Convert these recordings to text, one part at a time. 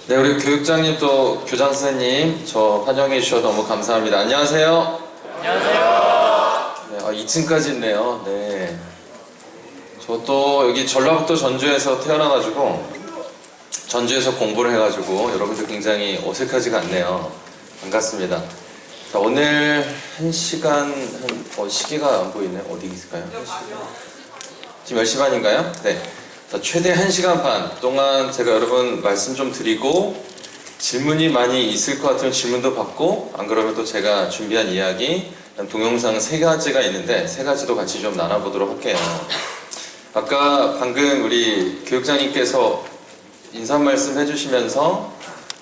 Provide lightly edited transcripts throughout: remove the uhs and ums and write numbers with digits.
네, 우리 교육장님 또 교장 선생님 저 환영해 주셔서 너무 감사합니다. 안녕하세요. 안녕하세요. 네, 2층까지 있네요. 네. 저 또 여기 전라북도 전주에서 태어나가지고 전주에서 공부를 해가지고 여러분들 굉장히 어색하지가 않네요. 반갑습니다. 자, 오늘 1시간 시계가 안 보이네. 어디 있을까요? 지금 10시 반인가요? 네. 자, 최대 1시간 반 동안 제가 여러분 말씀 좀 드리고 질문이 많이 있을 것 같으면 질문도 받고, 안 그러면 또 제가 준비한 이야기 동영상 3가지가 있는데 3가지도 같이 좀 나눠보도록 할게요. 아까 방금 우리 교육장님께서 인사 말씀 해주시면서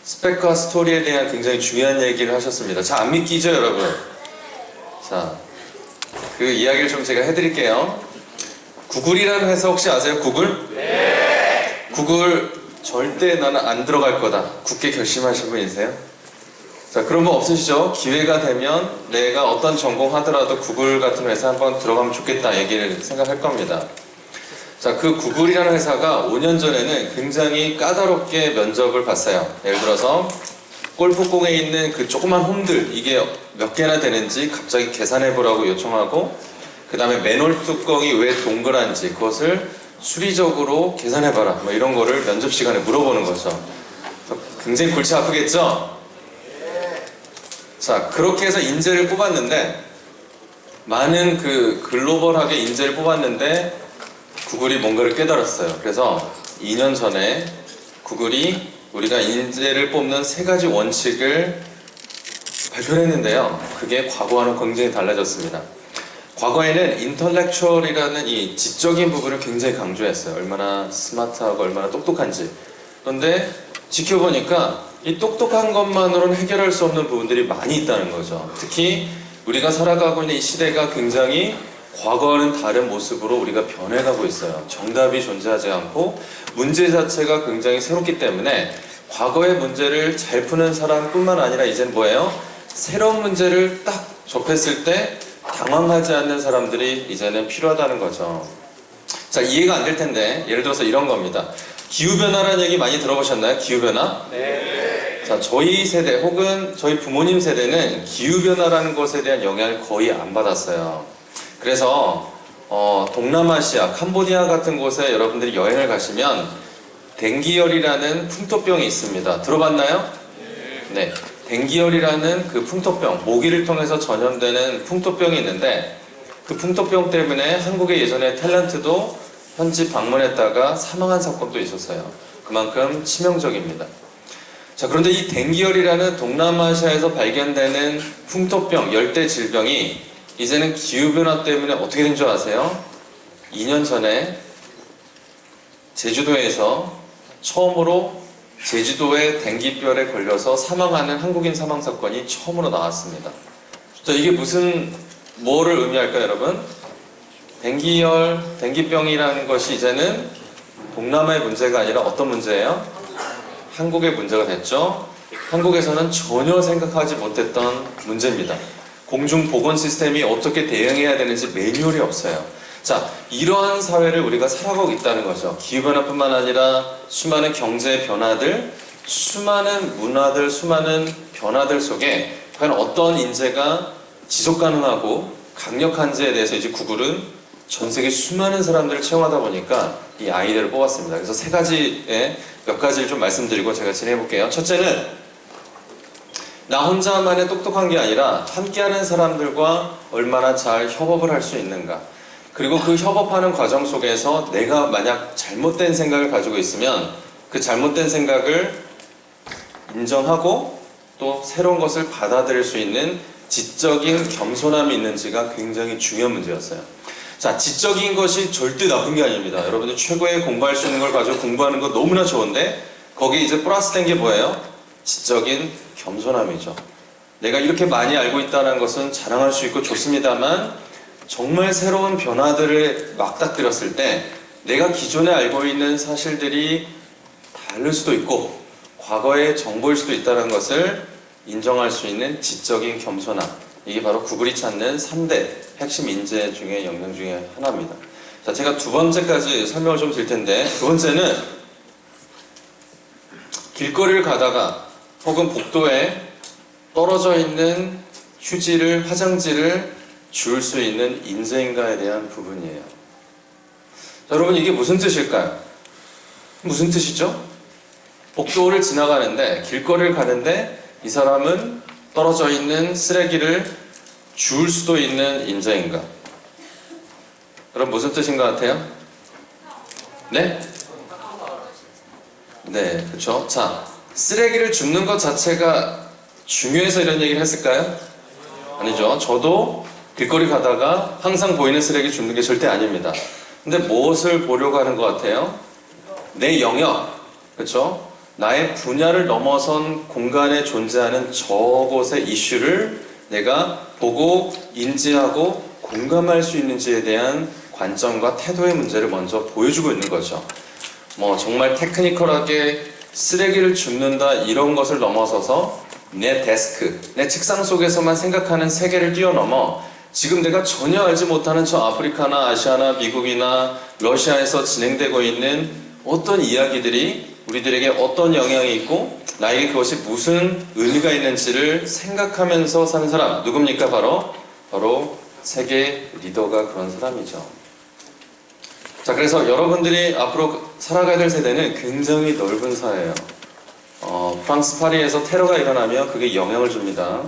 스펙과 스토리에 대한 굉장히 중요한 얘기를 하셨습니다. 자, 안 믿기죠 여러분? 자, 그 이야기를 좀 제가 해드릴게요. 구글이라는 회사 혹시 아세요? 구글? 네. 구글 절대 나는 안 들어갈 거다. 굳게 결심하신 분이세요? 자, 그런 분 없으시죠? 기회가 되면 내가 어떤 전공하더라도 구글 같은 회사 한번 들어가면 좋겠다 얘기를 생각할 겁니다. 자, 그 구글이라는 회사가 5년 전에는 굉장히 까다롭게 면접을 봤어요. 예를 들어서 골프공에 있는 그 조그만 홈들, 이게 몇 개나 되는지 갑자기 계산해 보라고 요청하고, 그 다음에 맨홀 뚜껑이 왜 동그란지 그것을 수리적으로 계산해봐라, 뭐 이런 거를 면접 시간에 물어보는 거죠. 굉장히 골치 아프겠죠? 자, 그렇게 해서 인재를 뽑았는데, 많은 그 글로벌하게 인재를 뽑았는데 구글이 뭔가를 깨달았어요. 그래서 2년 전에 구글이 우리가 인재를 뽑는 3가지 원칙을 발표를 했는데요. 그게 과거와는 굉장히 달라졌습니다. 과거에는 인터렉추얼이라는 이 지적인 부분을 굉장히 강조했어요. 얼마나 스마트하고 얼마나 똑똑한지. 그런데 지켜보니까 이 똑똑한 것만으로는 해결할 수 없는 부분들이 많이 있다는 거죠. 특히 우리가 살아가고 있는 이 시대가 굉장히 과거와는 다른 모습으로 우리가 변해가고 있어요. 정답이 존재하지 않고 문제 자체가 굉장히 새롭기 때문에 과거의 문제를 잘 푸는 사람뿐만 아니라 이제는 뭐예요? 새로운 문제를 딱 접했을 때 당황하지 않는 사람들이 이제는 필요하다는 거죠. 자, 이해가 안 될 텐데 예를 들어서 이런 겁니다. 기후변화라는 얘기 많이 들어보셨나요? 기후변화? 네. 자, 저희 세대 혹은 저희 부모님 세대는 기후변화라는 것에 대한 영향을 거의 안 받았어요. 그래서 동남아시아, 캄보디아 같은 곳에 여러분들이 여행을 가시면 댕기열이라는 풍토병이 있습니다. 들어봤나요? 네. 댕기열이라는 그 풍토병, 모기를 통해서 전염되는 풍토병이 있는데, 그 풍토병 때문에 한국의 예전에 탤런트도 현지 방문했다가 사망한 사건도 있었어요. 그만큼 치명적입니다. 자, 그런데 이 댕기열이라는 동남아시아에서 발견되는 풍토병, 열대 질병이 이제는 기후변화 때문에 어떻게 된 줄 아세요? 2년 전에 제주도에서 처음으로 제주도의 댕기병에 걸려서 사망하는 한국인 사망 사건이 처음으로 나왔습니다. 자, 이게 뭐를 의미할까요, 여러분? 댕기열, 댕기병이라는 것이 이제는 동남아의 문제가 아니라 어떤 문제예요? 한국의 문제가 됐죠. 한국에서는 전혀 생각하지 못했던 문제입니다. 공중보건 시스템이 어떻게 대응해야 되는지 매뉴얼이 없어요. 자, 이러한 사회를 우리가 살아가고 있다는 거죠. 기후변화뿐만 아니라 수많은 경제 변화들, 수많은 문화들, 수많은 변화들 속에 과연 어떤 인재가 지속 가능하고 강력한지에 대해서 이제 구글은 전 세계 수많은 사람들을 채용하다 보니까 이 아이디어를 뽑았습니다. 그래서 3가지의 몇 가지를 좀 말씀드리고 제가 진행해 볼게요. 첫째는 나 혼자만의 똑똑한 게 아니라 함께하는 사람들과 얼마나 잘 협업을 할 수 있는가. 그리고 그 협업하는 과정 속에서 내가 만약 잘못된 생각을 가지고 있으면 그 잘못된 생각을 인정하고 또 새로운 것을 받아들일 수 있는 지적인 겸손함이 있는지가 굉장히 중요한 문제였어요. 자, 지적인 것이 절대 나쁜 게 아닙니다. 여러분들 최고의 공부할 수 있는 걸 가지고 공부하는 거 너무나 좋은데 거기에 이제 플러스 된 게 뭐예요? 지적인 겸손함이죠. 내가 이렇게 많이 알고 있다는 것은 자랑할 수 있고 좋습니다만 정말 새로운 변화들을 맞닥뜨렸을 때 내가 기존에 알고 있는 사실들이 다를 수도 있고 과거의 정보일 수도 있다는 것을 인정할 수 있는 지적인 겸손함, 이게 바로 구글이 찾는 3대 핵심 인재 중에 역량 중에 하나입니다. 자, 제가 2번째까지 설명을 좀 드릴 텐데, 2번째는 길거리를 가다가 혹은 복도에 떨어져 있는 휴지를, 화장지를 주울 수 있는 인재인가에 대한 부분이에요. 자, 여러분 이게 무슨 뜻일까요? 무슨 뜻이죠? 복도를 지나가는데, 길거리를 가는데 이 사람은 떨어져 있는 쓰레기를 주울 수도 있는 인재인가? 여러분 무슨 뜻인 것 같아요? 네? 네, 그렇죠. 자, 쓰레기를 줍는 것 자체가 중요해서 이런 얘기를 했을까요? 아니죠. 저도 길거리 가다가 항상 보이는 쓰레기 줍는 게 절대 아닙니다. 근데 무엇을 보려고 하는 것 같아요? 내 영역, 그렇죠? 나의 분야를 넘어선 공간에 존재하는 저곳의 이슈를 내가 보고 인지하고 공감할 수 있는지에 대한 관점과 태도의 문제를 먼저 보여주고 있는 거죠. 뭐 정말 테크니컬하게 쓰레기를 줍는다 이런 것을 넘어서서 내 데스크, 내 책상 속에서만 생각하는 세계를 뛰어넘어 지금 내가 전혀 알지 못하는 저 아프리카나 아시아나 미국이나 러시아에서 진행되고 있는 어떤 이야기들이 우리들에게 어떤 영향이 있고 나에게 그것이 무슨 의미가 있는지를 생각하면서 사는 사람 누굽니까? 바로 세계 리더가 그런 사람이죠. 자, 그래서 여러분들이 앞으로 살아가야 될 세대는 굉장히 넓은 사회예요. 프랑스 파리에서 테러가 일어나면 그게 영향을 줍니다.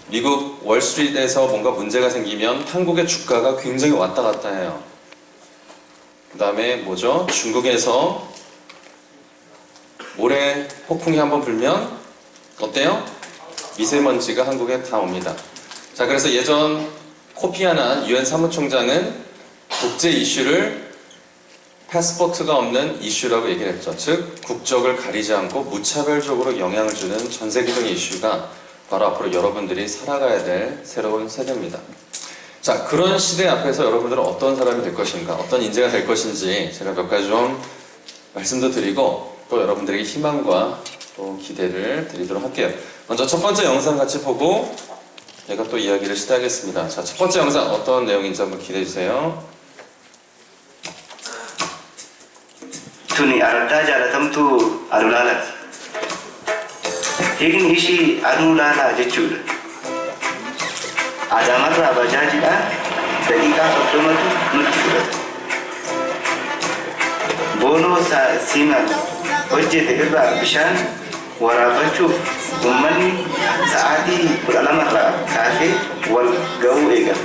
미국 월스트리트에서 뭔가 문제가 생기면 한국의 주가가 굉장히 왔다 갔다 해요. 그 다음에 뭐죠? 중국에서 모래 폭풍이 한번 불면 어때요? 미세먼지가 한국에 다 옵니다. 자, 그래서 예전 코피 아난 유엔 사무총장은 국제 이슈를 패스포트가 없는 이슈라고 얘기를 했죠. 즉 국적을 가리지 않고 무차별적으로 영향을 주는 전 세계적인 이슈가 바로 앞으로 여러분들이 살아가야 될 새로운 세대입니다. 자, 그런 시대 앞에서 여러분들은 어떤 사람이 될 것인가, 어떤 인재가 될 것인지 제가 몇 가지 좀 말씀도 드리고 또 여러분들에게 희망과 또 기대를 드리도록 할게요. 먼저 첫 번째 영상 같이 보고 제가 또 이야기를 시작하겠습니다. 자, 첫 번째 영상 어떤 내용인지 한번 기대해 주세요. Tuni arda jaalatamtu adulaalaati. Eegni ishii adulaala jechuudha. Adaamarraa bajaajiidhaan daqiiqaa 30tu nutti fudhata. Boonoo siimaan hojjete irraa bishaan waraabachuuf uummanni sa'aatii 12 kaasee wal ga'uu eegala.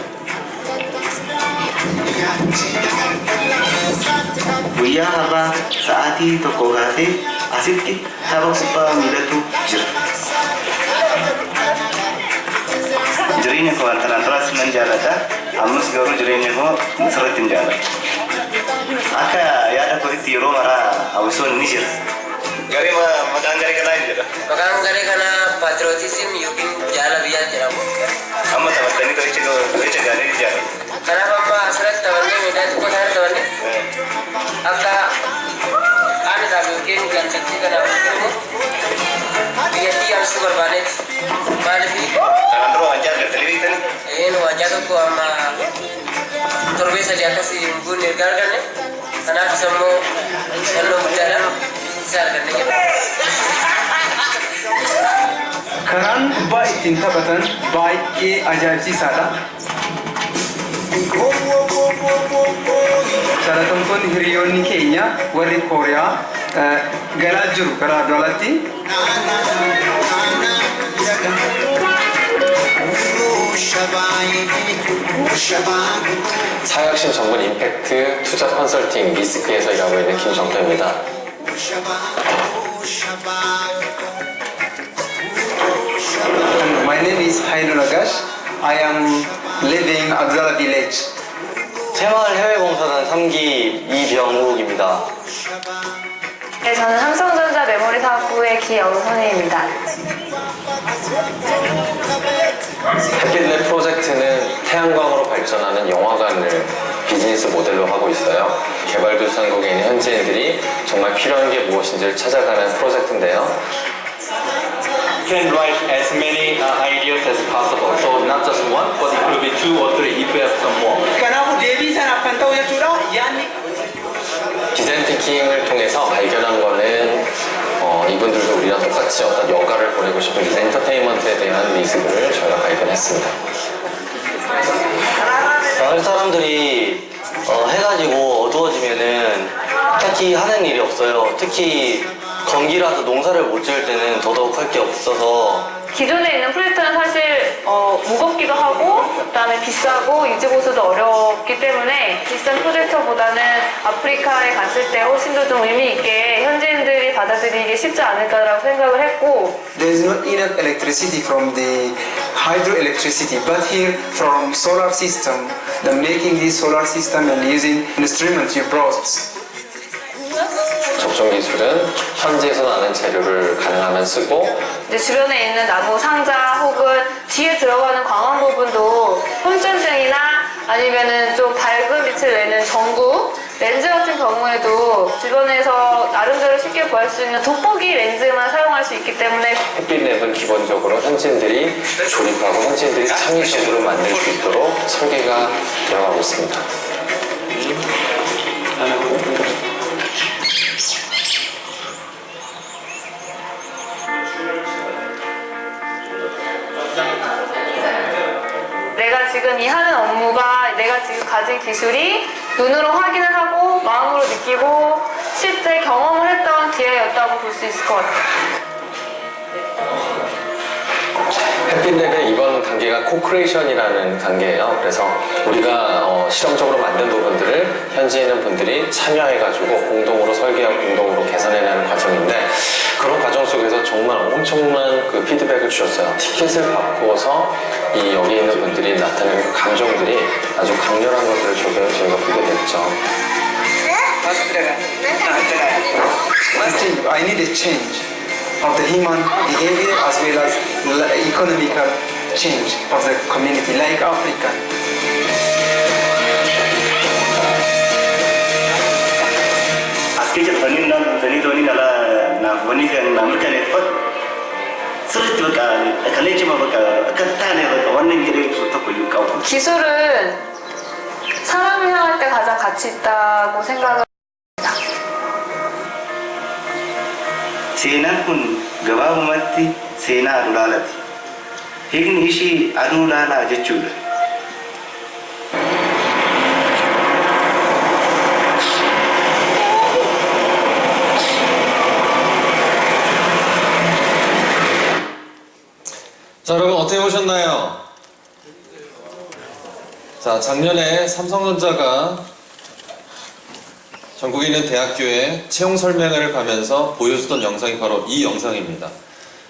Guyyaa har'aa sa'aatii 1 kaasee asitti tapha kubbaa miilatu jira. Jireenya koo kanaan duraas nan jaalladha. Ammas garuu jireenya koo sirriitti hin jaalladhu. Akka yaada kootti yeroo maraa hawwisoon ni jira. Garee maqaan garee kanaa hin jedha. Maqaan garee kanaa paatriootizim yookiin jaala biyyaa jedhamu. Amma taphattanii to'icha gaarii ni jaalladhu. Kanaaf amma asirratti taphannee meedaa xiqqoo isaanii taphannee akka aanaadhaaf yookiin gamtatti kanaaf immoo biyyattii yaalsuu barbaadeeti. Maaliif Kanaan dura wancaa argattanii beektanii? wancaa tokko amma torbee sadii akkasii hin guunne erga arganne kanaaf isa immoo yalloo guddaadhaan isa arganne jedha. Karaan kubbaa ittiin taphatan baay'ee ajaa'ibsiisaadha. Jaalatamtoonni hiriyoonni keenya warri Kooriyaa galaa jiru karaa Adwaalaatti. 사회혁신 전문 임팩트 투자 컨설팅 리스크에서 일하고 있는 김정표입니다. My name is Hainu Nagash. I am living Adwala village. 새마을 해외봉사단 3기 이병욱입니다. 네, 저는 삼성전자 메모리 사업부의 기영선혜입니다. 햇빛넷 프로젝트는 태양광으로 발전하는 영화관을 비즈니스 모델로 하고 있어요. 개발도상국에 있는 현지인들이 정말 필요한 게 무엇인지를 찾아가는 프로젝트인데요. Can write as many ideas as possible. So not just one, but it could be 2 or 3 if you have some more. Kanaafuu deebii sanaaf kan ta'u jechuudha. Yaadni 디자인 थि킹을 통해서 발견한 거는 이분들도 우리랑 똑같이 어떤 여가를 보내고 싶은 이 엔터테인먼트에 대한 니즈를 저희가 발견했습니다. 마을 사람들이 해가지고 어두워지면은 딱히 하는 일이 없어요. 특히 건기라서 농사를 못 지을 때는 더더욱 할 게 없어서 기존에 있는 프로젝트는 사실 무겁기도 하고 그다음에 비싸고 유지보수도 어렵기 때문에 비싼 프로젝트보다는 아프리카에 갔을 때 훨씬 더 좀 의미 있게 현지인들이 받아들이기 쉽지 않을까라고 생각을 했고 There is not enough electricity from the hydroelectricity, but here from solar system, the making this solar system and using instruments you brought. 접종 기술은 현지에서 나는 재료를 가능하면 쓰고 이제 주변에 있는 나무 상자 혹은 뒤에 들어가는 광원 부분도 혼전등이나 아니면은 좀 밝은 빛을 내는 전구 렌즈 같은 경우에도 주변에서 나름대로 쉽게 구할 수 있는 돋보기 렌즈만 사용할 수 있기 때문에 햇빛랩은 기본적으로 현지인들이 조립하고 현지인들이 창의적으로 만들 수 있도록 설계가 들어가고 있습니다. 내가 지금 이 하는 업무가 내가 지금 가진 기술이 눈으로 확인을 하고 마음으로 느끼고 실제 경험을 했던 기회였다고 볼 수 있을 것 같아요. 햇빛랩의 이번 단계가 코크리에이션이라는 단계예요. 그래서 우리가 실험적으로 만든 부분들을 현지에 있는 분들이 참여해가지고 공동으로 설계하고 공동으로 개선해내는 과정인데 그런 과정 속에서 정말 엄청난 그 피드백을 주셨어요. 티켓을 바꾸어서 이 여기 있는 분들이 나타내는 그 감정들이 아주 강렬한 것들을 저희가 보게 됐죠. I need a change of the human behavior as well as economical change of the community, like Africa. Askece fannin nan zani doni nala na wani kan na mutane fa sirri baka kalle ce ma baka katta ne baka wannan gire su ta kullu kawo. 기술은 사람을 향할 때 가장 가치 있다고 생각을 Seenaan kun gabaabumatti seenaa adulaalaati. Hiikni ishii adulaalaa jechuudha. 자, 여러분 어떻게 보셨나요? 자, 작년에 삼성전자가 전국에 있는 대학교에 채용 설명회를 가면서 보여주던 영상이 바로 이 영상입니다.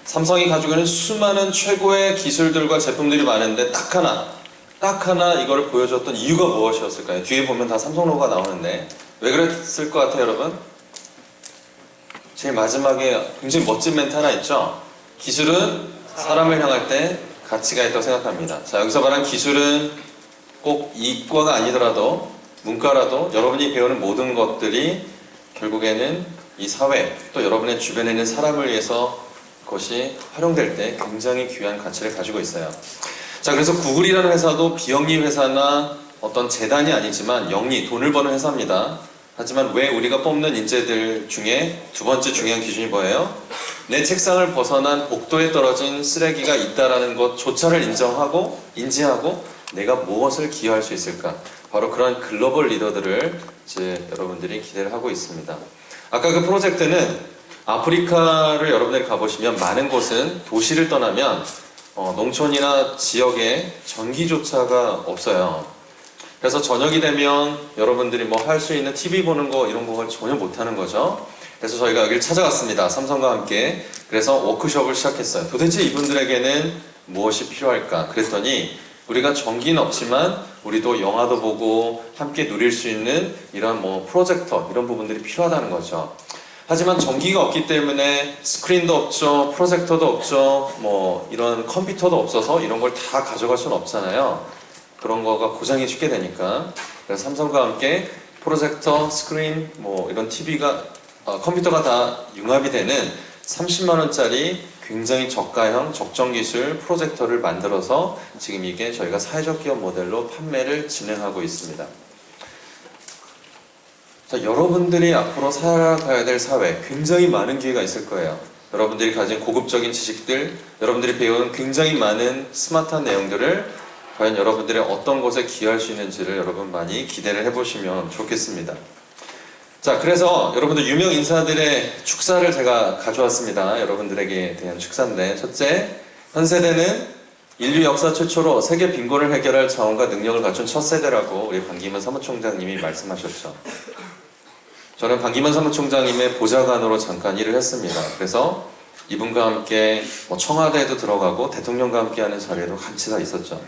삼성이 가지고 있는 수많은 최고의 기술들과 제품들이 많은데 딱 하나 이거를 보여줬던 이유가 무엇이었을까요? 뒤에 보면 다 삼성 로고가 나오는데 왜 그랬을 것 같아요, 여러분? 제일 마지막에 굉장히 멋진 멘트 하나 있죠? 기술은 사람을 향할 때 가치가 있다고 생각합니다. 자, 여기서 말한 기술은 꼭 이과가 아니더라도 문과라도 여러분이 배우는 모든 것들이 결국에는 이 사회 또 여러분의 주변에 있는 사람을 위해서 그것이 활용될 때 굉장히 귀한 가치를 가지고 있어요. 자, 그래서 구글이라는 회사도 비영리 회사나 어떤 재단이 아니지만 영리, 돈을 버는 회사입니다. 하지만 왜 우리가 뽑는 인재들 중에 두 번째 중요한 기준이 뭐예요? 내 책상을 벗어난 복도에 떨어진 쓰레기가 있다라는 것조차를 인지하고 내가 무엇을 기여할 수 있을까? 바로 그런 글로벌 리더들을 이제 여러분들이 기대를 하고 있습니다. 아까 그 프로젝트는 아프리카를 여러분들이 가보시면 많은 곳은 도시를 떠나면 농촌이나 지역에 전기조차가 없어요. 그래서 저녁이 되면 여러분들이 뭐 할 수 있는 TV 보는 거 이런 걸 전혀 못하는 거죠. 그래서 저희가 여기를 찾아갔습니다. 삼성과 함께. 그래서 워크숍을 시작했어요. 도대체 이분들에게는 무엇이 필요할까? 그랬더니 우리가 전기는 없지만 우리도 영화도 보고 함께 누릴 수 있는 이런 뭐 프로젝터 이런 부분들이 필요하다는 거죠. 하지만 전기가 없기 때문에 스크린도 없죠, 프로젝터도 없죠, 뭐 이런 컴퓨터도 없어서 이런 걸 다 가져갈 수는 없잖아요. 그런 거가 고장이 쉽게 되니까. 그래서 삼성과 함께 프로젝터, 스크린, 뭐 이런 컴퓨터가 다 융합이 되는 30만 원짜리 굉장히 저가형 적정기술 프로젝터를 만들어서 지금 이게 저희가 사회적 기업 모델로 판매를 진행하고 있습니다. 자, 여러분들이 앞으로 살아가야 될 사회 굉장히 많은 기회가 있을 거예요. 여러분들이 가진 고급적인 지식들, 여러분들이 배운 굉장히 많은 스마트한 내용들을 과연 여러분들의 어떤 곳에 기여할 수 있는지를 여러분 많이 기대를 해보시면 좋겠습니다. 자, 그래서 여러분들 유명 인사들의 축사를 제가 가져왔습니다. 여러분들에게 대한 축사인데, 첫째, 현 세대는 인류 역사 최초로 세계 빈곤을 해결할 자원과 능력을 갖춘 첫 세대라고 우리 반기문 사무총장님이 말씀하셨죠. 저는 반기문 사무총장님의 보좌관으로 잠깐 일을 했습니다. 그래서 이분과 함께 청와대에도 들어가고 대통령과 함께 하는 자리에도 같이 다 있었죠.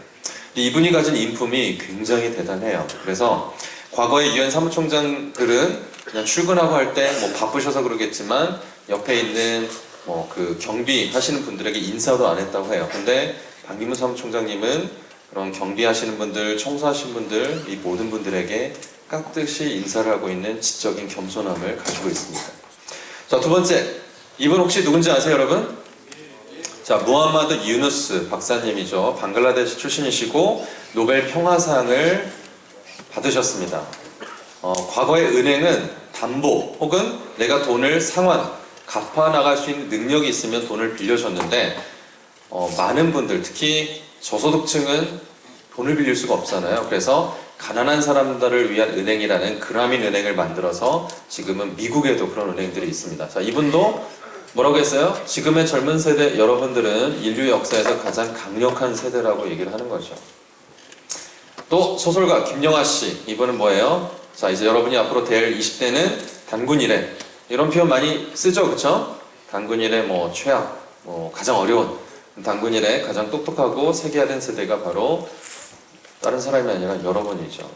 이분이 가진 인품이 굉장히 대단해요. 그래서 과거의 유엔 사무총장들은 그냥 출근하고 할 때 바쁘셔서 그러겠지만 옆에 있는 그 경비하시는 분들에게 인사도 안 했다고 해요. 근데 반기문 사무총장님은 그런 경비하시는 분들, 청소하시는 분들, 이 모든 분들에게 깍듯이 인사를 하고 있는 지적인 겸손함을 가지고 있습니다. 자, 두 번째, 이분 혹시 누군지 아세요, 여러분? 자, 무함마드 유누스 박사님이죠. 방글라데시 출신이시고 노벨 평화상을 받으셨습니다. 과거의 은행은 담보 혹은 내가 돈을 상환, 갚아 나갈 수 있는 능력이 있으면 돈을 빌려줬는데 많은 분들, 특히 저소득층은 돈을 빌릴 수가 없잖아요. 그래서 가난한 사람들을 위한 은행이라는 그라민 은행을 만들어서 지금은 미국에도 그런 은행들이 있습니다. 자, 이분도 뭐라고 했어요? 지금의 젊은 세대 여러분들은 인류 역사에서 가장 강력한 세대라고 얘기를 하는 거죠. 또 소설가 김영하 씨, 이분은 뭐예요? 자, 이제 여러분이 앞으로 될 20대는 단군이래. 이런 표현 많이 쓰죠, 그쵸? 단군이래, 최악, 가장 어려운. 단군이래, 가장 똑똑하고 세계화된 세대가 바로 다른 사람이 아니라 여러분이죠.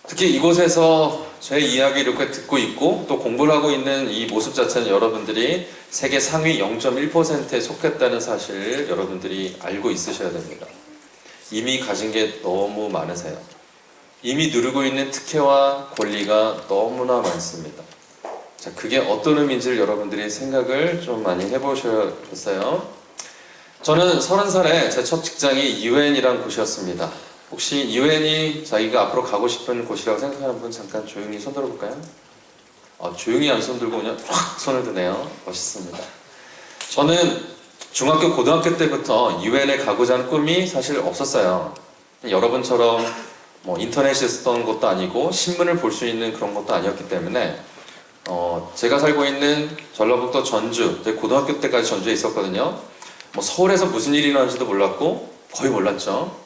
특히 이곳에서 제 이야기를 이렇게 듣고 있고 또 공부를 하고 있는 이 모습 자체는 여러분들이 세계 상위 0.1%에 속했다는 사실 여러분들이 알고 있으셔야 됩니다. 이미 가진 게 너무 많으세요. 이미 누리고 있는 특혜와 권리가 너무나 많습니다. 자, 그게 어떤 의미인지를 여러분들이 생각을 좀 많이 해보셔야겠어요. 저는 30살에 제 첫 직장이 유엔이라는 곳이었습니다. 혹시 유엔이 자기가 앞으로 가고 싶은 곳이라고 생각하는 분 잠깐 조용히 손 들어볼까요? 조용히 안 손 들고 그냥 확 손을 드네요. 멋있습니다. 저는 중학교, 고등학교 때부터 유엔에 가고자 하는 꿈이 사실 없었어요. 여러분처럼 인터넷이 있었던 것도 아니고 신문을 볼 수 있는 그런 것도 아니었기 때문에 제가 살고 있는 전라북도 전주, 고등학교 때까지 전주에 있었거든요. 서울에서 무슨 일이 일어나는지도 몰랐고 거의 몰랐죠.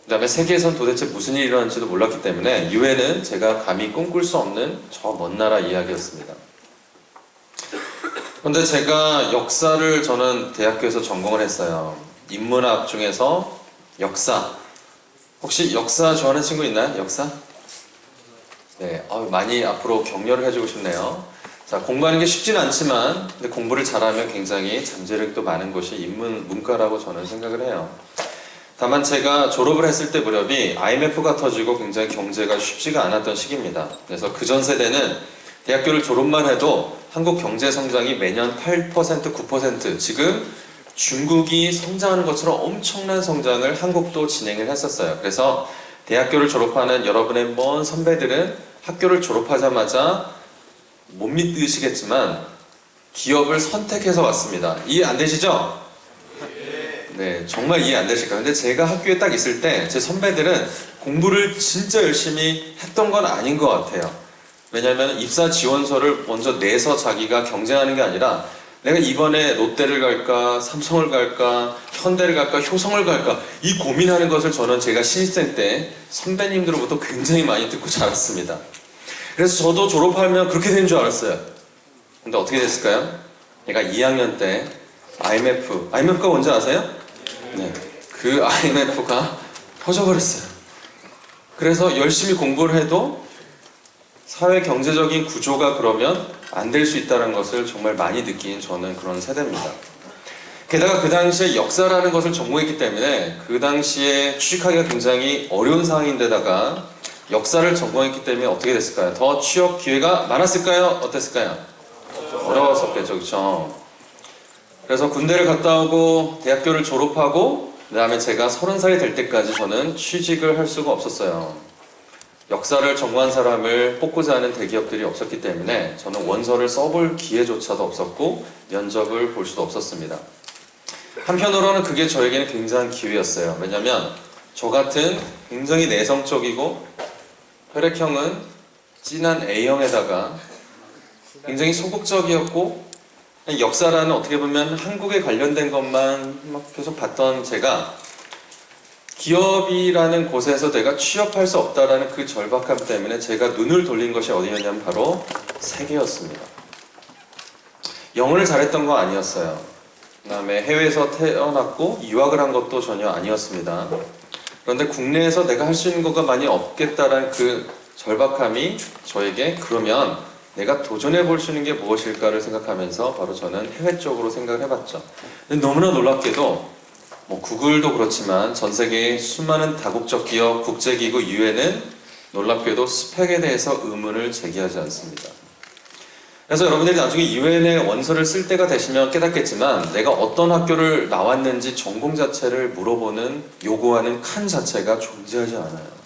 그 다음에 세계에선 도대체 무슨 일이 일어나는지도 몰랐기 때문에 유엔은 제가 감히 꿈꿀 수 없는 저 먼 나라 이야기였습니다. 그런데 제가 역사를 저는 대학교에서 전공을 했어요. 인문학 중에서 역사. 혹시 역사 좋아하는 친구 있나요? 역사? 네, 많이 앞으로 격려를 해주고 싶네요. 자, 공부하는 게 쉽진 않지만 근데 공부를 잘하면 굉장히 잠재력도 많은 것이 인문문과라고 저는 생각을 해요. 다만 제가 졸업을 했을 때 무렵이 IMF가 터지고 굉장히 경제가 쉽지가 않았던 시기입니다. 그래서 그전 세대는 대학교를 졸업만 해도 한국 경제 성장이 매년 8%, 9%, 지금 중국이 성장하는 것처럼 엄청난 성장을 한국도 진행을 했었어요. 그래서 대학교를 졸업하는 여러분의 먼 선배들은 학교를 졸업하자마자 못 믿으시겠지만 기업을 선택해서 왔습니다. 이해 안 되시죠? 네, 정말 이해 안 되실 거예요. 근데 제가 학교에 딱 있을 때 제 선배들은 공부를 진짜 열심히 했던 건 아닌 것 같아요. 왜냐하면 입사 지원서를 먼저 내서 자기가 경쟁하는 게 아니라 내가 이번에 롯데를 갈까, 삼성을 갈까, 현대를 갈까, 효성을 갈까 이 고민하는 것을 저는 제가 신입생 때 선배님들로부터 굉장히 많이 듣고 자랐습니다. 그래서 저도 졸업하면 그렇게 된 줄 알았어요. 근데 어떻게 됐을까요? 제가 2학년 때 IMF가 뭔지 아세요? 네, 그 IMF가 터져버렸어요. 그래서 열심히 공부를 해도 사회 경제적인 구조가 그러면 안 될 수 있다는 것을 정말 많이 느낀 저는 그런 세대입니다. 게다가 그 당시에 역사라는 것을 전공했기 때문에 그 당시에 취직하기가 굉장히 어려운 상황인데다가 역사를 전공했기 때문에 어떻게 됐을까요? 더 취업 기회가 많았을까요? 어땠을까요? 어려웠었겠죠, 그렇죠? 그래서 군대를 갔다 오고 대학교를 졸업하고 그 다음에 제가 30살이 될 때까지 저는 취직을 할 수가 없었어요. 역사를 전무한 사람을 뽑고자 하는 대기업들이 없었기 때문에 저는 원서를 써볼 기회조차도 없었고 면접을 볼 수도 없었습니다. 한편으로는 그게 저에게는 굉장한 기회였어요. 왜냐하면 저 같은 굉장히 내성적이고 혈액형은 진한 A형에다가 굉장히 소극적이었고 역사라는 어떻게 보면 한국에 관련된 것만 막 계속 봤던 제가 기업이라는 곳에서 내가 취업할 수 없다라는 그 절박함 때문에 제가 눈을 돌린 것이 어디였냐면 바로 세계였습니다. 영어를 잘했던 거 아니었어요. 그 다음에 해외에서 태어났고 유학을 한 것도 전혀 아니었습니다. 그런데 국내에서 내가 할 수 있는 것가 많이 없겠다라는 그 절박함이 저에게 그러면 내가 도전해 볼 수 있는 게 무엇일까를 생각하면서 바로 저는 해외 쪽으로 생각을 해봤죠. 근데 너무나 놀랍게도 뭐 구글도 그렇지만 전 세계의 수많은 다국적 기업, 국제기구, 유엔은 놀랍게도 스펙에 대해서 의문을 제기하지 않습니다. 그래서 여러분들이 나중에 유엔에 원서를 쓸 때가 되시면 깨닫겠지만 내가 어떤 학교를 나왔는지 전공 자체를 물어보는 요구하는 칸 자체가 존재하지 않아요.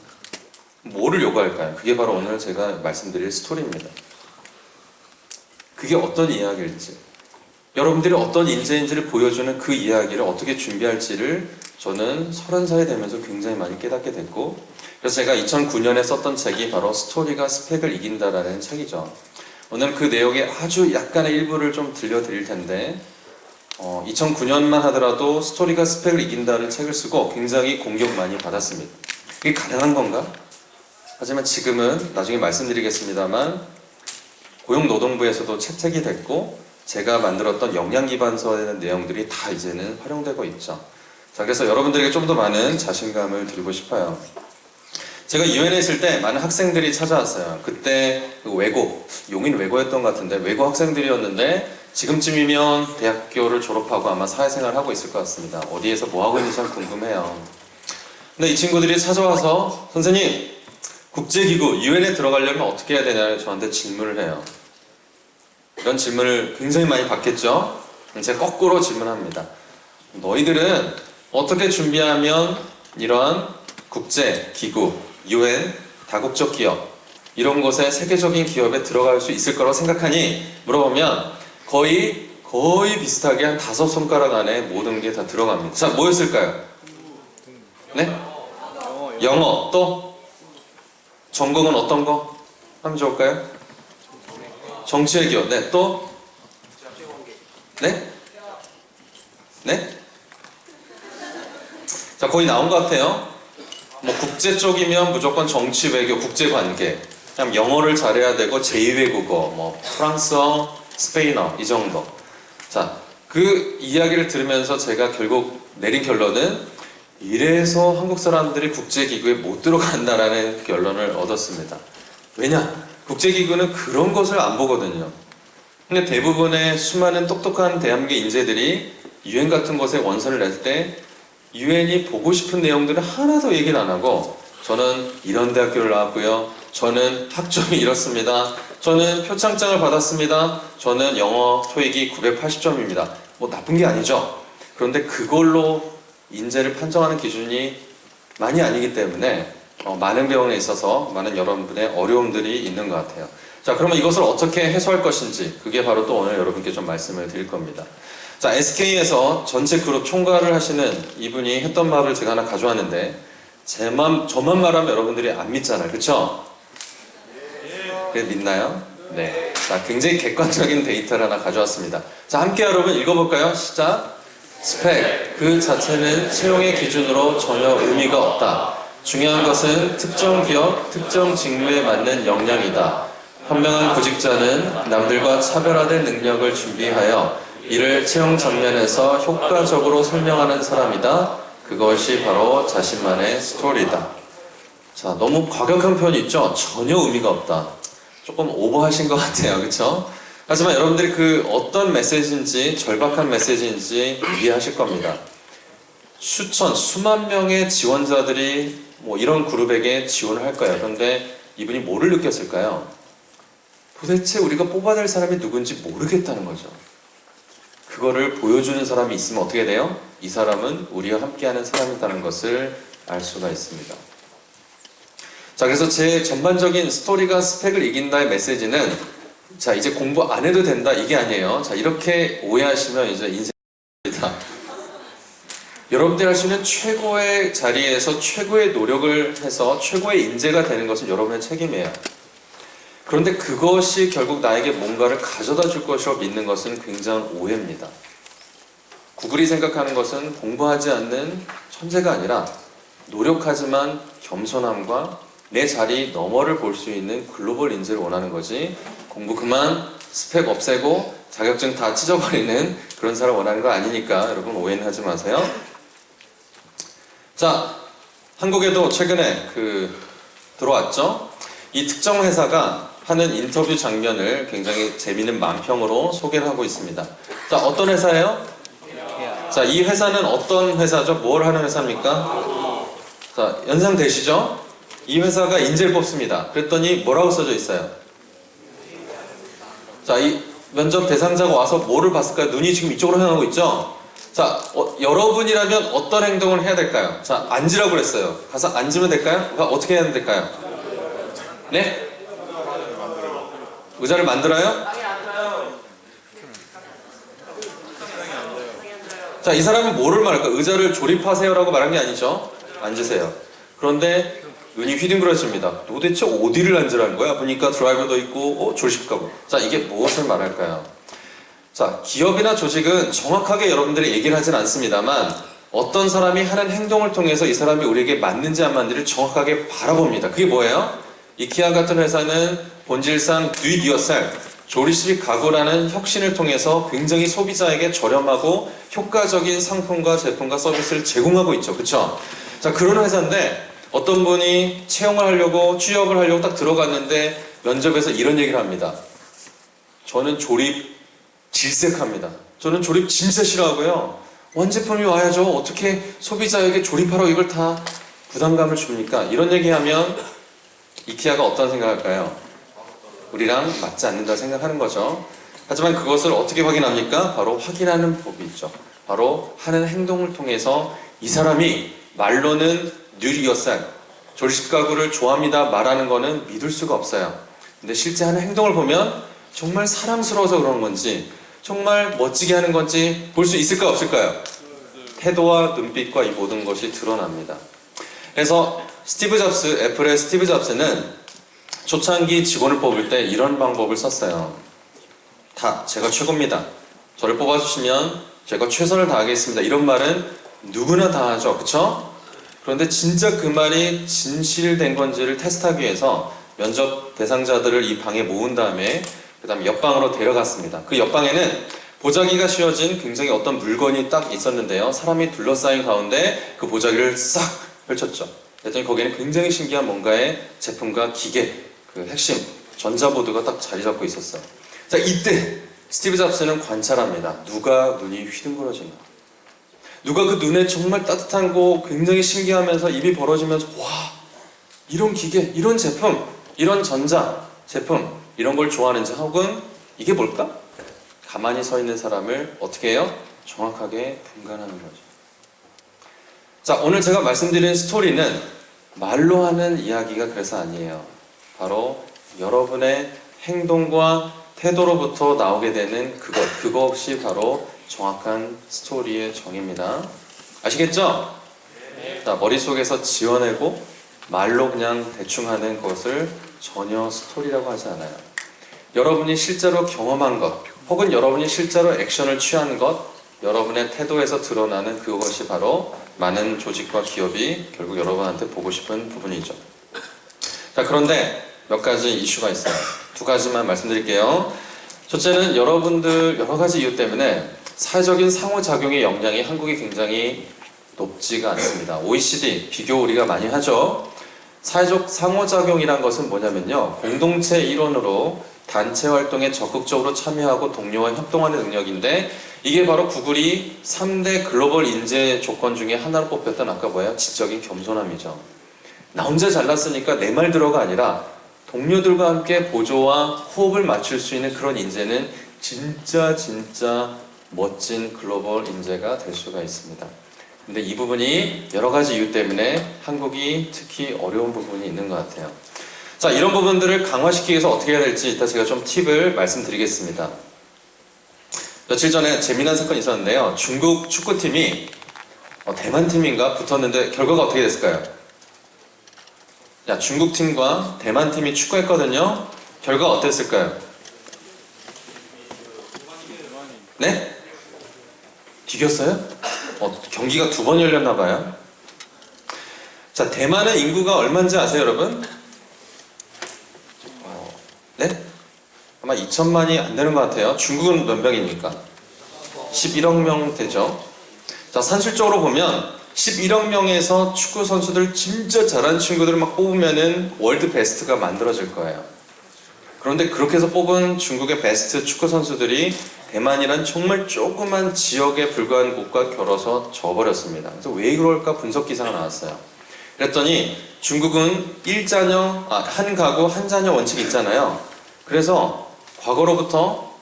뭐를 요구할까요? 그게 바로 오늘 제가 말씀드릴 스토리입니다. 그게 어떤 이야기일지, 여러분들이 어떤 인재인지를 보여주는 그 이야기를 어떻게 준비할지를 저는 30살이 되면서 굉장히 많이 깨닫게 됐고, 그래서 제가 2009년에 썼던 책이 바로 스토리가 스펙을 이긴다라는 책이죠. 오늘 그 내용의 아주 약간의 일부를 좀 들려드릴 텐데 2009년만 하더라도 스토리가 스펙을 이긴다는 책을 쓰고 굉장히 공격 많이 받았습니다. 그게 가능한 건가? 하지만 지금은 나중에 말씀드리겠습니다만 고용노동부에서도 채택이 됐고 제가 만들었던 역량기반서에 대한 내용들이 다 이제는 활용되고 있죠. 자, 그래서 여러분들에게 좀 더 많은 자신감을 드리고 싶어요. 제가 유엔에 있을 때 많은 학생들이 찾아왔어요. 그때 외고, 용인 외고였던 것 같은데 외고 학생들이었는데 지금쯤이면 대학교를 졸업하고 아마 사회생활을 하고 있을 것 같습니다. 어디에서 뭐 하고 있는지 참 궁금해요. 근데 이 친구들이 찾아와서 선생님, 국제기구, 유엔에 들어가려면 어떻게 해야 되냐고 저한테 질문을 해요. 이런 질문을 굉장히 많이 받겠죠? 제가 거꾸로 질문합니다. 너희들은 어떻게 준비하면 이러한 국제기구, 유엔, 다국적 기업 이런 곳에 세계적인 기업에 들어갈 수 있을 거라고 생각하니? 물어보면 거의 비슷하게 한 5손가락 안에 모든 게 다 들어갑니다. 자, 뭐였을까요? 네? 영어. 또? 전공은 어떤 거? 하면 좋을까요? 정치의 기업. 네, 또? 네? 네? 자, 거의 나온 것 같아요. 뭐 국제 쪽이면 무조건 정치, 외교, 국제관계. 그냥 영어를 잘해야 되고 제2외국어, 뭐 프랑스어, 스페인어 이 정도. 자, 그 이야기를 들으면서 제가 결국 내린 결론은 이래서 한국 사람들이 국제기구에 못 들어간다라는 결론을 얻었습니다. 왜냐? 국제기구는 그런 것을 안 보거든요. 근데 대부분의 수많은 똑똑한 대한민국 인재들이 유엔 같은 곳에 원서를 낼 때 유엔이 보고 싶은 내용들을 하나도 얘기를 안 하고 저는 이런 대학교를 나왔고요. 저는 학점이 이렇습니다. 저는 표창장을 받았습니다. 저는 영어 토익이 980점입니다. 뭐 나쁜 게 아니죠. 그런데 그걸로 인재를 판정하는 기준이 많이 아니기 때문에 많은 병원에 있어서 많은 여러분의 어려움들이 있는 것 같아요. 자, 그러면 이것을 어떻게 해소할 것인지 그게 바로 또 오늘 여러분께 좀 말씀을 드릴 겁니다. 자, SK에서 전체 그룹 총괄을 하시는 이분이 했던 말을 제가 하나 가져왔는데 저만 말하면 여러분들이 안 믿잖아요. 그쵸? 그래 믿나요? 네. 자, 굉장히 객관적인 데이터를 하나 가져왔습니다. 자, 함께 여러분 읽어볼까요? 시작! 스펙, 그 자체는 채용의 기준으로 전혀 의미가 없다. 중요한 것은 특정 기업, 특정 직무에 맞는 역량이다. 현명한 구직자는 남들과 차별화된 능력을 준비하여 이를 채용 장면에서 효과적으로 설명하는 사람이다. 그것이 바로 자신만의 스토리다. 자, 너무 과격한 표현이 있죠? 전혀 의미가 없다. 조금 오버하신 것 같아요. 그쵸? 하지만 여러분들이 그 어떤 메시지인지, 절박한 메시지인지 이해하실 겁니다. 수만 명의 지원자들이 뭐 이런 그룹에게 지원을 할 거예요. 그런데 이분이 뭐를 느꼈을까요? 도대체 우리가 뽑아낼 사람이 누군지 모르겠다는 거죠. 그거를 보여주는 사람이 있으면 어떻게 돼요? 이 사람은 우리와 함께하는 사람이라는 것을 알 수가 있습니다. 자, 자, 그래서 제 전반적인 스토리가 스펙을 이긴다의 메시지는 자, 이제 공부 안 해도 된다 이게 아니에요. 자, 이렇게 오해하시면 이제 인생입니다. 여러분들이 할 수 있는 최고의 자리에서 최고의 노력을 해서 최고의 인재가 되는 것은 여러분의 책임이에요. 그런데 그것이 결국 나에게 뭔가를 가져다 줄 것이라고 믿는 것은 굉장한 오해입니다. 구글이 생각하는 것은 공부하지 않는 천재가 아니라 노력하지만 겸손함과 내 자리 너머를 볼 수 있는 글로벌 인재를 원하는 거지, 공부 그만 스펙 없애고 자격증 다 찢어버리는 그런 사람 원하는 거 아니니까 여러분 오해는 하지 마세요. 자, 한국에도 최근에 들어왔죠. 이 특정 회사가 하는 인터뷰 장면을 굉장히 재미있는 만평으로 소개를 하고 있습니다. 자, 어떤 회사예요? 자, 이 회사는 어떤 회사죠? 뭘 하는 회사입니까? 자, 연상되시죠? 이 회사가 인재를 뽑습니다. 그랬더니 뭐라고 써져 있어요? 자, 이 면접 대상자가 와서 뭐를 봤을까요? 눈이 지금 이쪽으로 향하고 있죠? 자, 여러분이라면 어떤 행동을 해야 될까요? 자, 앉으라고 그랬어요. 가서 앉으면 될까요? 어떻게 해야 될까요? 네? 의자를 만들어요? 자, 이 사람은 뭐를 말할까? 의자를 조립하세요라고 말한 게 아니죠. 앉으세요. 그런데 눈이 휘둥그러집니다. 도대체 어디를 앉으라는 거야? 보니까 드라이버도 있고 조립가구. 자, 이게 무엇을 말할까요? 자, 기업이나 조직은 정확하게 여러분들이 얘기를 하진 않습니다만 어떤 사람이 하는 행동을 통해서 이 사람이 우리에게 맞는지 안 맞는지를 정확하게 바라봅니다. 그게 뭐예요? 이케아 같은 회사는 본질상 do it yourself, 조립식 가구라는 혁신을 통해서 굉장히 소비자에게 저렴하고 효과적인 상품과 제품과 서비스를 제공하고 있죠. 그쵸? 자, 그런 회사인데 어떤 분이 채용을 하려고 취업을 하려고 딱 들어갔는데 면접에서 이런 얘기를 합니다. 저는 조립 질색합니다. 저는 조립 진짜 싫어하고요. 원제품이 와야죠. 어떻게 소비자에게 조립하라고 이걸 다 부담감을 줍니까? 이런 얘기하면 이케아가 어떤 생각할까요? 우리랑 맞지 않는다 생각하는 거죠. 하지만 그것을 어떻게 확인합니까? 바로 확인하는 법이 있죠. 바로 하는 행동을 통해서 이 사람이 말로는 do it yourself, 조립식 가구를 좋아합니다 말하는 거는 믿을 수가 없어요. 근데 실제 하는 행동을 보면 정말 사랑스러워서 그런 건지 정말 멋지게 하는 건지 볼 수 있을까 없을까요? 태도와 눈빛과 이 모든 것이 드러납니다. 그래서 애플의 스티브 잡스는 초창기 직원을 뽑을 때 이런 방법을 썼어요. 다 제가 최고입니다. 저를 뽑아주시면 제가 최선을 다하겠습니다. 이런 말은 누구나 다 하죠. 그쵸? 그런데 진짜 그 말이 진실된 건지를 테스트하기 위해서 면접 대상자들을 이 방에 모은 다음에 그 다음에 옆방으로 데려갔습니다. 그 옆방에는 보자기가 씌워진 굉장히 어떤 물건이 딱 있었는데요. 사람이 둘러싸인 가운데 그 보자기를 싹 펼쳤죠. 그랬더니 거기에는 굉장히 신기한 뭔가의 제품과 기계, 그 핵심, 전자보드가 딱 자리 잡고 있었어요. 자, 이때 스티브 잡스는 관찰합니다. 누가 눈이 휘둥그러지나. 누가 그 눈에 정말 따뜻한 거 굉장히 신기하면서 입이 벌어지면서 와, 이런 기계, 이런 제품, 이런 전자 제품 이런 걸 좋아하는지, 혹은 이게 뭘까? 가만히 서 있는 사람을 어떻게 해요? 정확하게 분간하는 거죠. 자, 오늘 제가 말씀드린 스토리는 말로 하는 이야기가 그래서 아니에요. 바로 여러분의 행동과 태도로부터 나오게 되는 그것이 바로 정확한 스토리의 정의입니다. 아시겠죠? 자, 머릿속에서 지어내고 말로 그냥 대충 하는 것을 전혀 스토리라고 하지 않아요. 여러분이 실제로 경험한 것, 혹은 여러분이 실제로 액션을 취한 것, 여러분의 태도에서 드러나는 그것이 바로 많은 조직과 기업이 결국 여러분한테 보고 싶은 부분이죠. 자, 그런데 몇 가지 이슈가 있어요. 두 가지만 말씀드릴게요. 첫째는 여러분들 여러 가지 이유 때문에 사회적인 상호작용의 역량이 한국이 굉장히 높지가 않습니다. OECD 비교 우리가 많이 하죠. 사회적 상호작용이란 것은 뭐냐면요, 공동체 일원으로 단체 활동에 적극적으로 참여하고 동료와 협동하는 능력인데, 이게 바로 구글이 3대 글로벌 인재 조건 중에 하나로 뽑혔던 아까 뭐예요? 지적인 겸손함이죠. 나 혼자 잘났으니까 내 말 들어가 아니라 동료들과 함께 보조와 호흡을 맞출 수 있는 그런 인재는 진짜 멋진 글로벌 인재가 될 수가 있습니다. 근데 이 부분이 여러 가지 이유 때문에 한국이 특히 어려운 부분이 있는 것 같아요. 자, 이런 부분들을 강화시키기 위해서 어떻게 해야 될지 이따 제가 좀 팁을 말씀드리겠습니다. 며칠 전에 재미난 사건이 있었는데요. 중국 축구팀이 대만 팀인가 붙었는데 결과가 어떻게 됐을까요? 야, 중국 팀과 대만 팀이 축구했거든요. 결과가 어땠을까요? 네? 비겼어요? 경기가 2번 열렸나 봐요. 자, 대만의 인구가 얼마인지 아세요, 여러분? 네? 아마 2천만이 안 되는 것 같아요. 중국은 몇 명입니까? 11억 명 되죠. 자, 산술적으로 보면 11억 명에서 축구 선수들 진짜 잘하는 친구들을 막 뽑으면은 월드 베스트가 만들어질 거예요. 그런데 그렇게 해서 뽑은 중국의 베스트 축구 선수들이 대만이란 정말 조그만 지역에 불과한 곳과 결어서 져버렸습니다. 그래서 왜 그럴까 분석 기사가 나왔어요. 그랬더니 중국은 한 가구 한 자녀 원칙이 있잖아요. 그래서 과거로부터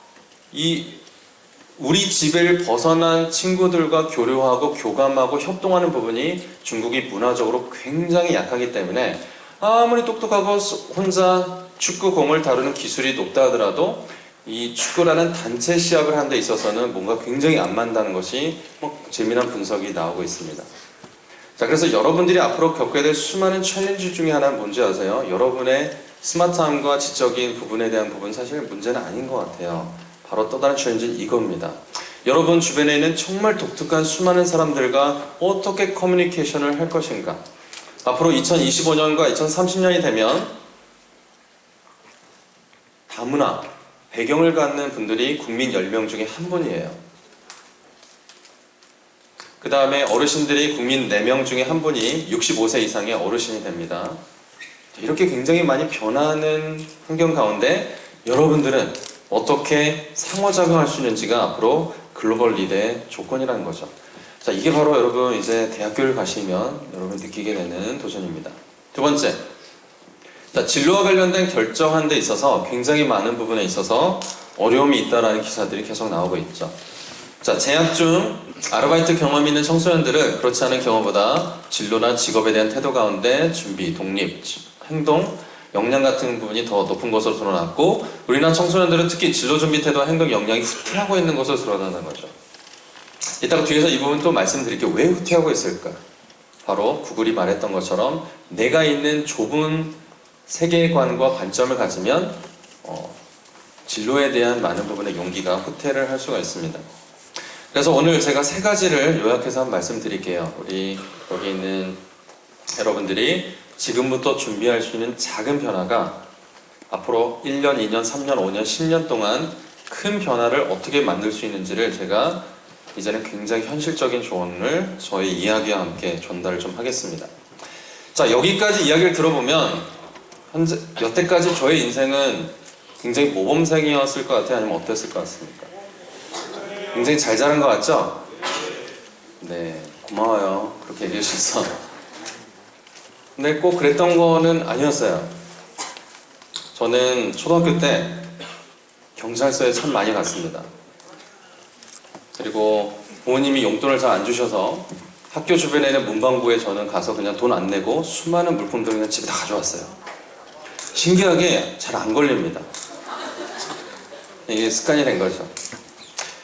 우리 집을 벗어난 친구들과 교류하고 교감하고 협동하는 부분이 중국이 문화적으로 굉장히 약하기 때문에 아무리 똑똑하고 혼자 축구공을 다루는 기술이 높다 하더라도 이 축구라는 단체 시합을 하는 데 있어서는 뭔가 굉장히 안 맞는다는 것이 재미난 분석이 나오고 있습니다. 자, 그래서 여러분들이 앞으로 겪게 될 수많은 챌린지 중에 하나는 뭔지 아세요? 여러분의 스마트함과 지적인 부분에 대한 부분 사실 문제는 아닌 것 같아요. 바로 또 다른 챌린지는 이겁니다. 여러분 주변에 있는 정말 독특한 수많은 사람들과 어떻게 커뮤니케이션을 할 것인가. 앞으로 2025년과 2030년이 되면 다문화, 배경을 갖는 분들이 국민 10명 중에 한 분이에요. 그 다음에 어르신들이 국민 4명 중에 한 분이 65세 이상의 어르신이 됩니다. 이렇게 굉장히 많이 변하는 환경 가운데 여러분들은 어떻게 상호작용할 수 있는지가 앞으로 글로벌 리더의 조건이라는 거죠. 자, 이게 바로 여러분 이제 대학교를 가시면 여러분 느끼게 되는 도전입니다. 두 번째, 자, 진로와 관련된 결정하는 데 있어서 굉장히 많은 부분에 있어서 어려움이 있다라는 기사들이 계속 나오고 있죠. 자, 재학 중 아르바이트 경험이 있는 청소년들은 그렇지 않은 경우보다 진로나 직업에 대한 태도 가운데 준비, 독립, 행동, 역량 같은 부분이 더 높은 것으로 드러났고, 우리나라 청소년들은 특히 진로 준비 태도와 행동 역량이 후퇴하고 있는 것으로 드러나는 거죠. 이따가 뒤에서 이 부분 또 말씀드릴게요. 왜 후퇴하고 있을까? 바로 구글이 말했던 것처럼 내가 있는 좁은 세계관과 관점을 가지면 진로에 대한 많은 부분의 용기가 후퇴를 할 수가 있습니다. 그래서 오늘 제가 3가지를 요약해서 한번 말씀드릴게요. 우리 여기 있는 여러분들이 지금부터 준비할 수 있는 작은 변화가 앞으로 1년, 2년, 3년, 5년, 10년 동안 큰 변화를 어떻게 만들 수 있는지를 제가 이제는 굉장히 현실적인 조언을 저의 이야기와 함께 전달을 좀 하겠습니다. 자, 여기까지 이야기를 들어보면 현재 여태까지 저의 인생은 굉장히 모범생이었을 것 같아요? 아니면 어땠을 것 같습니까? 굉장히 잘 자란 것 같죠? 네, 고마워요. 그렇게 얘기해 주셔서. 근데 꼭 그랬던 거는 아니었어요. 저는 초등학교 때 경찰서에 참 많이 갔습니다. 그리고 부모님이 용돈을 잘 안 주셔서 학교 주변에 있는 문방구에 저는 가서 그냥 돈 안 내고 수많은 물품들을 그냥 집에 다 가져왔어요. 신기하게 잘 안 걸립니다. 이게 습관이 된 거죠.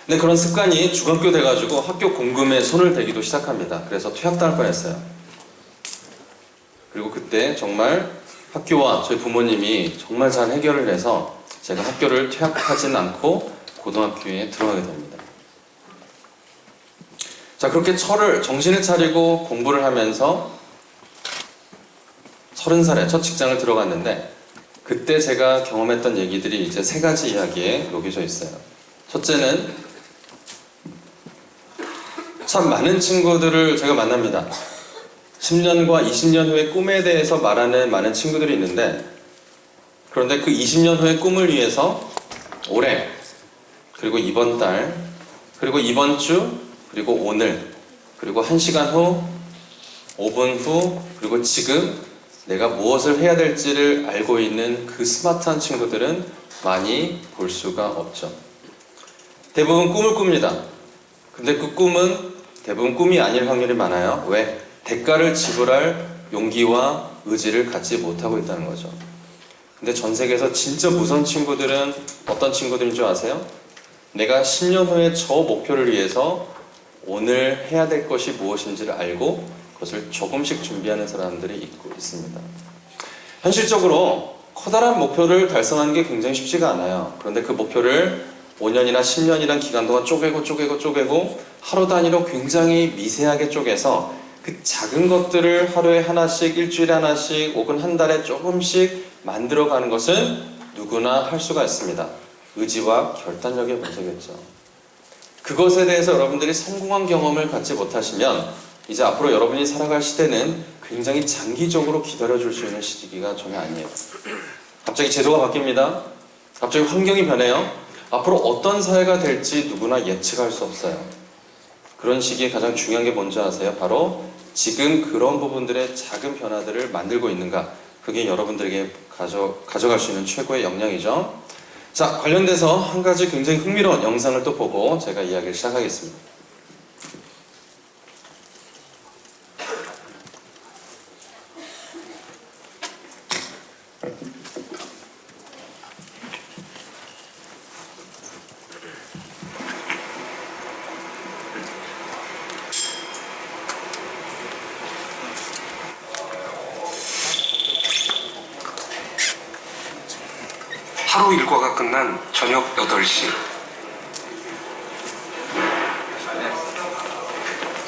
근데 그런 습관이 중학교 돼가지고 학교 공금에 손을 대기도 시작합니다. 그래서 퇴학당할 뻔했어요. 그리고 그때 정말 학교와 저희 부모님이 정말 잘 해결을 해서 제가 학교를 퇴학하진 않고 고등학교에 들어가게 됩니다. 자, 그렇게 정신을 차리고 공부를 하면서 30살에 첫 직장을 들어갔는데, 그때 제가 경험했던 얘기들이 이제 3가지 이야기에 녹여져 있어요. 첫째는 참 많은 친구들을 제가 만납니다. 10년과 20년 후의 꿈에 대해서 말하는 많은 친구들이 있는데, 그런데 그 20년 후의 꿈을 위해서 올해, 그리고 이번 달, 그리고 이번 주, 그리고 오늘, 그리고 1시간 후, 5분 후, 그리고 지금 내가 무엇을 해야 될지를 알고 있는 그 스마트한 친구들은 많이 볼 수가 없죠. 대부분 꿈을 꿉니다. 근데 그 꿈은 대부분 꿈이 아닐 확률이 많아요. 왜? 대가를 지불할 용기와 의지를 갖지 못하고 있다는 거죠. 근데 전 세계에서 진짜 무서운 친구들은 어떤 친구들인 줄 아세요? 내가 10년 후에 저 목표를 위해서 오늘 해야 될 것이 무엇인지를 알고 그것을 조금씩 준비하는 사람들이 있습니다. 현실적으로 커다란 목표를 달성하는 게 굉장히 쉽지가 않아요. 그런데 그 목표를 5년이나 10년이란 기간 동안 쪼개고 하루 단위로 굉장히 미세하게 쪼개서 그 작은 것들을 하루에 하나씩, 일주일에 하나씩, 혹은 한 달에 조금씩 만들어가는 것은 누구나 할 수가 있습니다. 의지와 결단력의 문제겠죠. 그것에 대해서 여러분들이 성공한 경험을 갖지 못하시면 이제 앞으로 여러분이 살아갈 시대는 굉장히 장기적으로 기다려줄 수 있는 시기가 전혀 아니에요. 갑자기 제도가 바뀝니다. 갑자기 환경이 변해요. 앞으로 어떤 사회가 될지 누구나 예측할 수 없어요. 그런 시기에 가장 중요한 게 뭔지 아세요? 바로 지금 그런 부분들의 작은 변화들을 만들고 있는가, 그게 여러분들에게 가져갈 수 있는 최고의 역량이죠. 자, 관련돼서 한 가지 굉장히 흥미로운 영상을 또 보고 제가 이야기를 시작하겠습니다. 하루 일과가 끝난 저녁 8시.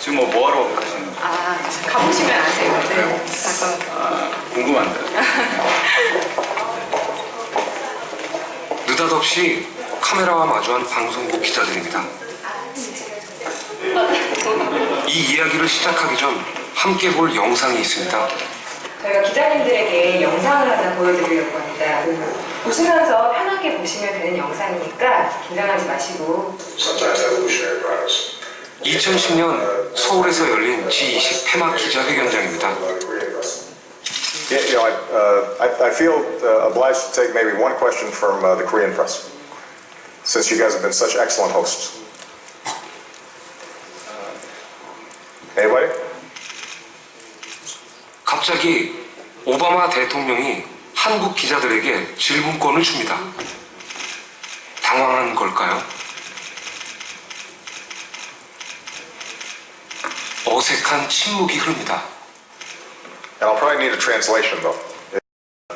지금 뭐 하러 가시는 거예요? 아, 가보시면 아세요. 네. 궁금한데. 느닷없이 카메라와 마주한 방송국 기자들입니다. 이 이야기를 시작하기 전 함께 볼 영상이 있습니다. 저희가 기자님들에게 영상을 하나 보여드리려고 합니다. 보시면서 편하게 보시면 되는 영상이니까 긴장하지 마시고. 2010년 서울에서 열린 G20 폐막 기자회견장입니다. Yeah, I feel obliged to take maybe one question from the Korean press, since you guys have been such excellent hosts. Anybody? 갑자기 오바마 대통령이 한국 기자들에게 질문권을 줍니다. 당황한 걸까요? 어색한 침묵이 흐릅니다. And I'll probably need a translation though,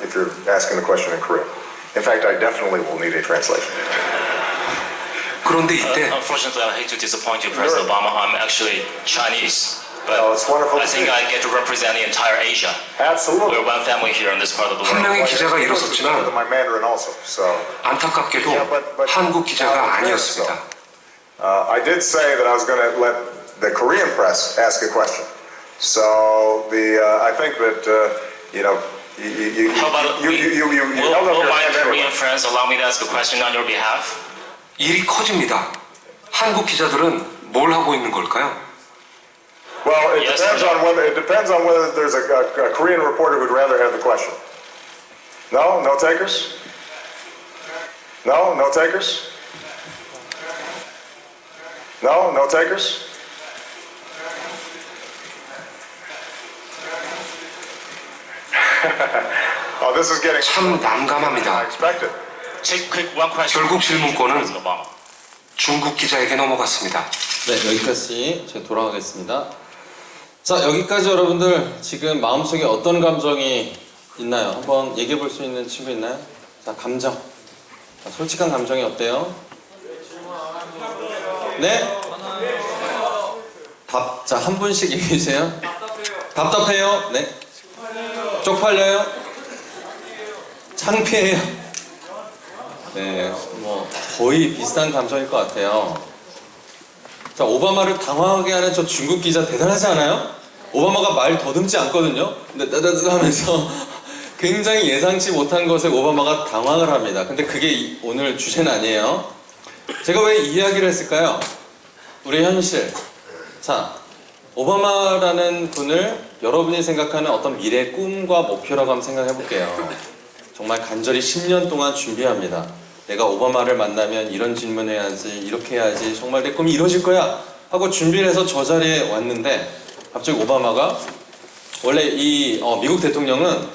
if you're asking the question in Korean. In fact, I definitely will need a translation. 그런데 이때 Unfortunately, I hate to disappoint you, President Obama. I'm actually Chinese, but Oh, it's wonderful I to think see. I get to represent the entire Asia. Absolutely. We're one family here in this part of the 한 world. 명의 기자가 일어섰지만 My Mandarin also. So 안타깝게도 한국 기자가 아니었습니다. I did say that I was going to let the Korean press ask a question. So I think that you know you How about held up will your my hand Korean anyway. friends allow me to ask a question on your behalf? 일이 커집니다. 한국 기자들은 뭘 하고 있는 걸까요? Well, it Yes, depends on whether there's a Korean reporter who'd rather have the question. No takers. No takers. No takers. Oh, this is getting 참 난감합니다. expected. Take quick one question. 결국 질문권은 President Obama. 중국 기자에게 넘어갔습니다. 네, 여기까지 제가 돌아가겠습니다. 자, 여기까지 여러분들 지금 마음속에 어떤 감정이 있나요? 한번 얘기해 볼 수 있는 친구 있나요? 자, 감정. 자, 솔직한 감정이 어때요? 네? 자, 한 분씩 얘기해 주세요. 답답해요? 네. 쪽팔려요? 창피해요? 네, 뭐 거의 비슷한 감정일 것 같아요. 자, 오바마를 당황하게 하는 저 중국 기자 대단하지 않아요? 오바마가 말 더듬지 않거든요. 근데 따다다 하면서 굉장히 예상치 못한 것에 오바마가 당황을 합니다. 근데 그게 오늘 주제는 아니에요. 제가 왜 이 이야기를 했을까요? 우리 현실. 자, 오바마라는 분을 여러분이 생각하는 어떤 미래의 꿈과 목표라고 한번 생각해 볼게요. 정말 간절히 10년 동안 준비합니다. 내가 오바마를 만나면 이런 질문해야지, 이렇게 해야지, 정말 내 꿈이 이루어질 거야 하고 준비를 해서 저 자리에 왔는데 갑자기 오바마가 원래 이 미국 대통령은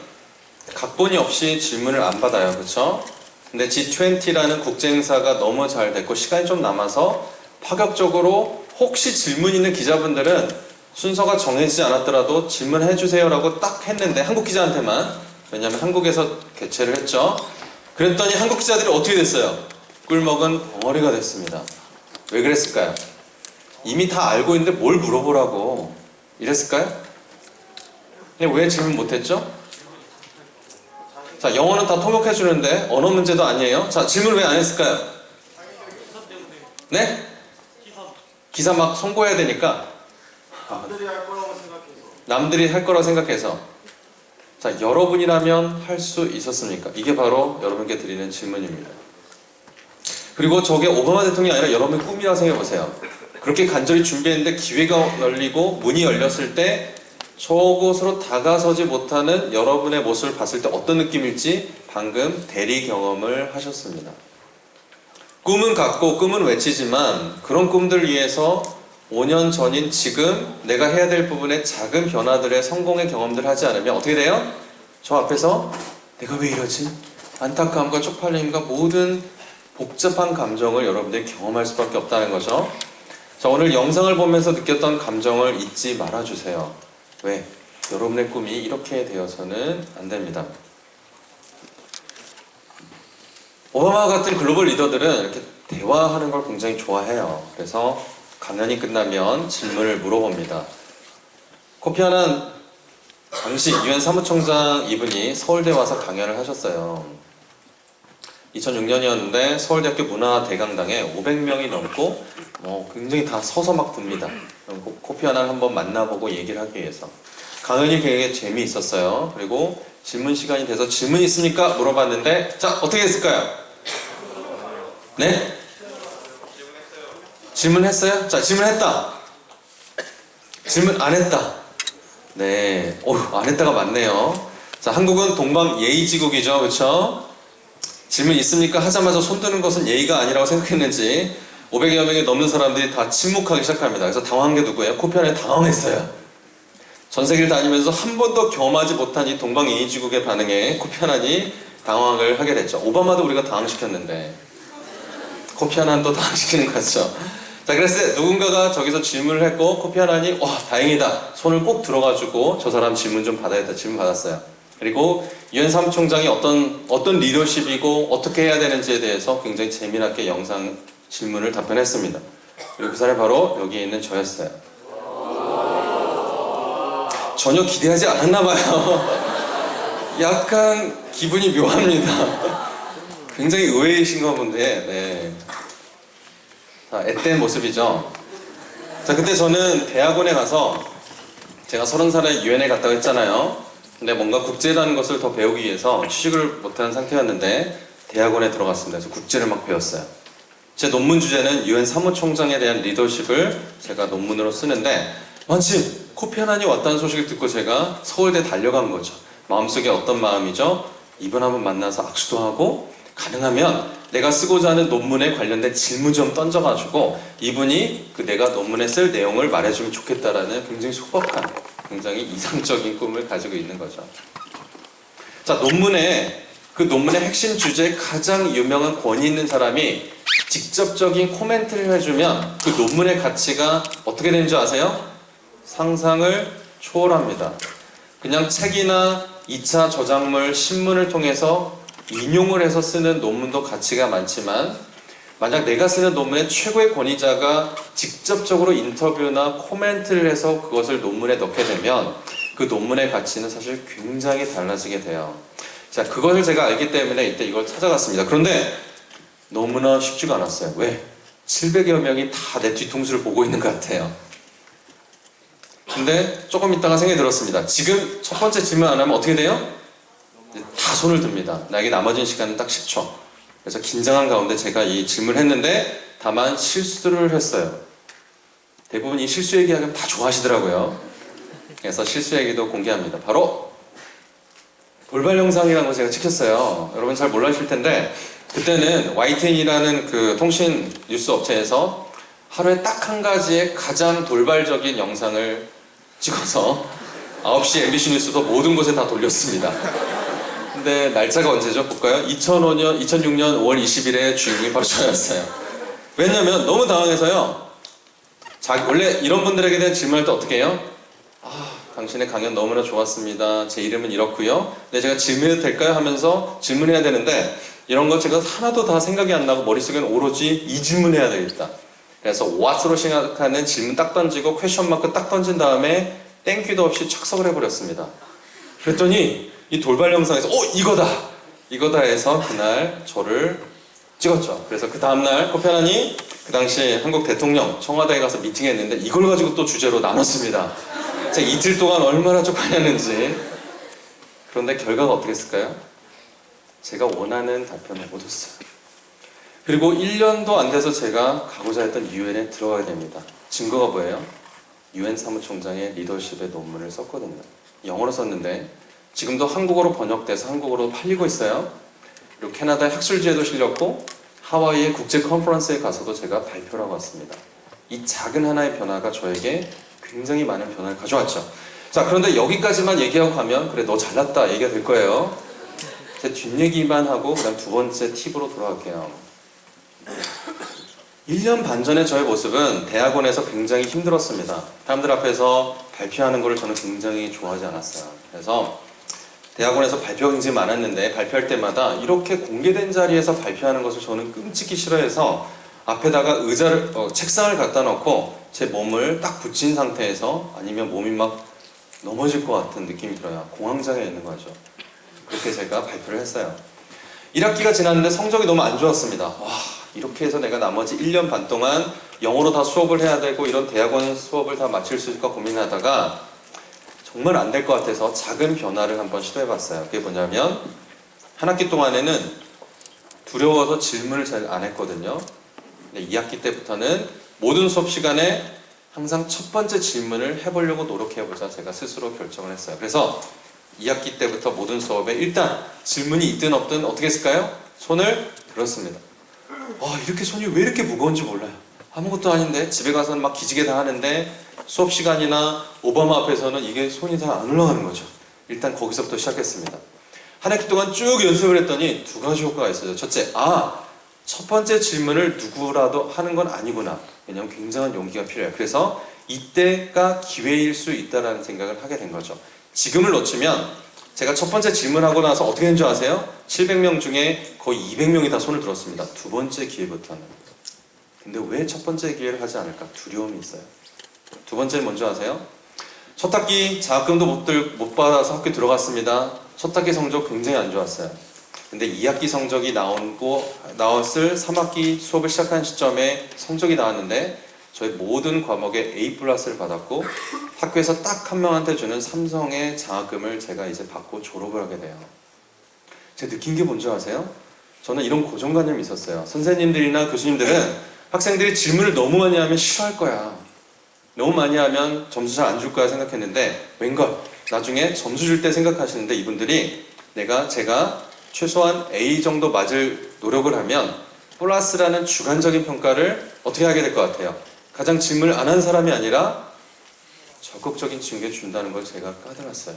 각본이 없이 질문을 안 받아요. 그렇죠? 근데 G20라는 국제 행사가 너무 잘 됐고 시간이 좀 남아서 파격적으로 혹시 질문 있는 기자분들은 순서가 정해지지 않았더라도 질문해 주세요라고 딱 했는데 한국 기자한테만, 왜냐하면 한국에서 개최를 했죠. 그랬더니 한국 기자들이 어떻게 됐어요? 꿀먹은 덩어리가 됐습니다. 왜 그랬을까요? 이미 다 알고 있는데 뭘 물어보라고 이랬을까요? 근데 왜 질문 못했죠? 자, 영어는 다 통역해 주는데 언어 문제도 아니에요. 자, 질문 왜 안 했을까요? 네? 기사 막 송고해야 되니까. 남들이 할 거라고 생각해서. 자, 여러분이라면 할 수 있었습니까? 이게 바로 여러분께 드리는 질문입니다. 그리고 저게 오바마 대통령이 아니라 여러분의 꿈이라고 생각해 보세요. 그렇게 간절히 준비했는데 기회가 열리고 문이 열렸을 때 저곳으로 다가서지 못하는 여러분의 모습을 봤을 때 어떤 느낌일지 방금 대리 경험을 하셨습니다. 꿈은 갖고 꿈은 외치지만 그런 꿈들 위해서 5년 전인 지금 내가 해야 될 부분의 작은 변화들의 성공의 경험들을 하지 않으면 어떻게 돼요? 저 앞에서 내가 왜 이러지? 안타까움과 쪽팔림과 모든 복잡한 감정을 여러분들이 경험할 수밖에 없다는 거죠. 자, 오늘 영상을 보면서 느꼈던 감정을 잊지 말아주세요. 왜? 여러분의 꿈이 이렇게 되어서는 안 됩니다. 오바마 같은 글로벌 리더들은 이렇게 대화하는 걸 굉장히 좋아해요. 그래서 강연이 끝나면 질문을 물어봅니다. 코피 아난 당시 유엔 사무총장 이분이 서울대 와서 강연을 하셨어요. 2006년이었는데 서울대학교 문화대강당에 500명이 넘고 굉장히 다 서서 막 듭니다. 코피 아난을 한번 만나보고 얘기를 하기 위해서. 강연이 굉장히 재미있었어요. 그리고 질문 시간이 돼서 질문 있습니까? 물어봤는데 자, 어떻게 했을까요? 네? 질문했어요? 자, 질문했다. 질문 안 했다. 네, 안 했다가 맞네요. 자, 한국은 동방 예의지국이죠, 그렇죠? 질문 있습니까? 하자마자 손 드는 것은 예의가 아니라고 생각했는지 500여 명이 넘는 사람들이 다 침묵하기 시작합니다. 그래서 당황한 게 누구예요? 코피 아난이 당황했어요. 전 세계를 다니면서 한 번도 경험하지 못한 이 동방 예의지국의 반응에 코피 아난이 당황을 하게 됐죠. 오바마도 우리가 당황시켰는데 코피 아난도 당황시키는 거죠. 자, 그랬을 때 누군가가 저기서 질문을 했고 코피 아난이 다행이다. 손을 꼭 들어가지고 저 사람 질문 좀 받아야겠다. 질문 받았어요. 그리고 유엔 사무총장이 어떤 리더십이고 어떻게 해야 되는지에 대해서 굉장히 재미나게 영상 질문을 답변했습니다. 그리고 그 사람이 바로 여기에 있는 저였어요. 전혀 기대하지 않았나 봐요. 약간 기분이 묘합니다. 굉장히 의외이신가 본데, 네. 자, 앳된 모습이죠. 자, 그때 저는 대학원에 가서 제가 30살에 유엔에 갔다고 했잖아요. 근데 뭔가 국제라는 것을 더 배우기 위해서 취직을 못한 상태였는데 대학원에 들어갔습니다. 그래서 국제를 막 배웠어요. 제 논문 주제는 유엔 사무총장에 대한 리더십을 제가 논문으로 쓰는데 마침 코피 아난이 왔다는 소식을 듣고 제가 서울대 달려간 거죠. 마음속에 어떤 마음이죠? 이분 한번 만나서 악수도 하고 가능하면 내가 쓰고자 하는 논문에 관련된 질문 좀 던져가지고 이분이 내가 논문에 쓸 내용을 말해주면 좋겠다라는 굉장히 소박한, 굉장히 이상적인 꿈을 가지고 있는 거죠. 자, 그 논문의 핵심 주제에 가장 유명한 권위 있는 사람이 직접적인 코멘트를 해주면 그 논문의 가치가 어떻게 되는 줄 아세요? 상상을 초월합니다. 그냥 책이나 2차 저작물, 신문을 통해서 인용을 해서 쓰는 논문도 가치가 많지만 만약 내가 쓰는 논문의 최고의 권위자가 직접적으로 인터뷰나 코멘트를 해서 그것을 논문에 넣게 되면 그 논문의 가치는 사실 굉장히 달라지게 돼요. 자, 그것을 제가 알기 때문에 이때 이걸 찾아갔습니다. 그런데 너무나 쉽지가 않았어요. 왜? 700여 명이 다 내 뒤통수를 보고 있는 것 같아요. 근데 조금 있다가 생각이 들었습니다. 지금 첫 번째 질문 안 하면 어떻게 돼요? 다 손을 듭니다. 나에게 남아진 시간은 딱 10초. 그래서 긴장한 가운데 제가 이 질문을 했는데 다만 실수를 했어요. 대부분 이 실수 얘기하면 다 좋아하시더라고요. 그래서 실수 얘기도 공개합니다. 바로 돌발 영상이라는 거 제가 찍혔어요. 여러분 잘 몰라실 텐데 그때는 YTN이라는 그 통신 뉴스 업체에서 하루에 딱 한 가지의 가장 돌발적인 영상을 찍어서 9시 MBC 뉴스도 모든 곳에 다 돌렸습니다. 근데 날짜가 언제죠? 볼까요? 2006년 5월 20일에 주인공이 바로 저였어요. 왜냐면 너무 당황해서요. 원래 이런 분들에게 대한 질문할 때 어떻게 해요? 당신의 강연 너무나 좋았습니다. 제 이름은 이렇고요. 네, 제가 질문해도 될까요? 하면서 질문해야 되는데 이런 거 제가 하나도 다 생각이 안 나고 머릿속에는 오로지 이 질문해야 되겠다. 그래서 what으로 시작하는 질문 딱 던지고 퀘션 마크 딱 던진 다음에 땡큐도 없이 착석을 해버렸습니다. 그랬더니 이 돌발 영상에서 이거다 해서 그날 저를 찍었죠. 그래서 그 다음날 코피 아난이 그 당시 한국 대통령 청와대에 가서 미팅했는데 이걸 가지고 또 주제로 나눴습니다. 제가 이틀 동안 얼마나 쪽팔렸는지. 그런데 결과가 어떻게 했을까요? 제가 원하는 답변을 못 했어요. 그리고 1년도 안 돼서 제가 가고자 했던 유엔에 들어가게 됩니다. 증거가 뭐예요? 유엔 사무총장의 리더십의 논문을 썼거든요. 영어로 썼는데 지금도 한국어로 번역돼서 한국어로 팔리고 있어요. 그리고 캐나다의 학술지에도 실렸고 하와이의 국제 컨퍼런스에 가서도 제가 발표를 하고 왔습니다. 이 작은 하나의 변화가 저에게 굉장히 많은 변화를 가져왔죠. 자, 그런데 여기까지만 얘기하고 가면 그래 너 잘났다 얘기가 될 거예요. 제 뒷얘기만 하고 그다음 두 번째 팁으로 돌아갈게요. 1년 반 전의 저의 모습은 대학원에서 굉장히 힘들었습니다. 사람들 앞에서 발표하는 것을 저는 굉장히 좋아하지 않았어요. 그래서 대학원에서 발표가 굉장히 많았는데 발표할 때마다 이렇게 공개된 자리에서 발표하는 것을 저는 끔찍이 싫어해서 앞에다가 책상을 갖다 놓고 제 몸을 딱 붙인 상태에서 아니면 몸이 막 넘어질 것 같은 느낌이 들어요. 공황장애 있는 거죠. 그렇게 제가 발표를 했어요. 1학기가 지났는데 성적이 너무 안 좋았습니다. 와, 이렇게 해서 내가 나머지 1년 반 동안 영어로 다 수업을 해야 되고 이런 대학원 수업을 다 마칠 수 있을까 고민하다가 정말 안 될 것 같아서 작은 변화를 한번 시도해봤어요. 그게 뭐냐면 한 학기 동안에는 두려워서 질문을 잘 안 했거든요. 근데 2학기 때부터는 모든 수업 시간에 항상 첫 번째 질문을 해보려고 노력해보자 제가 스스로 결정을 했어요. 그래서 2학기 때부터 모든 수업에 일단 질문이 있든 없든 어떻게 했을까요? 손을 들었습니다. 이렇게 손이 왜 이렇게 무거운지 몰라요. 아무것도 아닌데 집에 가서는 막 기지개 다 하는데 수업 시간이나 오바마 앞에서는 이게 손이 잘 안 올라가는 거죠. 일단 거기서부터 시작했습니다. 한 학기 동안 쭉 연습을 했더니 두 가지 효과가 있어요. 첫째, 첫 번째 질문을 누구라도 하는 건 아니구나. 왜냐하면 굉장한 용기가 필요해요. 그래서 이때가 기회일 수 있다는 생각을 하게 된 거죠. 지금을 놓치면 제가 첫 번째 질문하고 나서 어떻게 된 줄 아세요? 700명 중에 거의 200명이 다 손을 들었습니다. 두 번째 기회부터는. 근데 왜 첫 번째 기회를 하지 않을까? 두려움이 있어요. 두 번째는 뭔지 아세요? 첫 학기 장학금도 못 받아서 학교 들어갔습니다. 첫 학기 성적 굉장히 안 좋았어요. 근데 2학기 성적이 나왔을 3학기 수업을 시작한 시점에 성적이 나왔는데 저희 모든 과목에 A+를 받았고 학교에서 딱 한 명한테 주는 삼성의 장학금을 제가 이제 받고 졸업을 하게 돼요. 제가 느낀 게 뭔지 아세요? 저는 이런 고정관념이 있었어요. 선생님들이나 교수님들은 학생들이 질문을 너무 많이 하면 싫어할 거야. 너무 많이 하면 점수 잘 안 줄 거야 생각했는데 웬걸 나중에 점수 줄 때 생각하시는데 이분들이 제가 최소한 A 정도 맞을 노력을 하면 플러스라는 주관적인 평가를 어떻게 하게 될 것 같아요? 가장 질문을 안 한 사람이 아니라 적극적인 징계 준다는 걸 제가 까달았어요.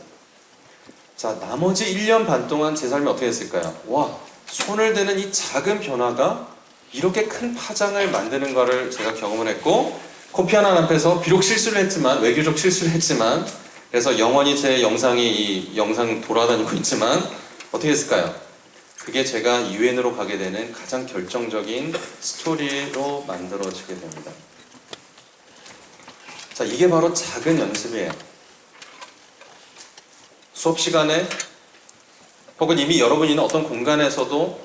자, 나머지 1년 반 동안 제 삶이 어떻게 됐을까요? 와, 손을 드는 이 작은 변화가 이렇게 큰 파장을 만드는 거를 제가 경험을 했고 코피 아난 앞에서 비록 실수를 했지만 외교적 실수를 했지만 그래서 영원히 제 이 영상 돌아다니고 있지만 어떻게 했을까요? 그게 제가 유엔으로 가게 되는 가장 결정적인 스토리로 만들어지게 됩니다. 자, 이게 바로 작은 연습이에요. 수업 시간에 혹은 이미 여러분이 있는 어떤 공간에서도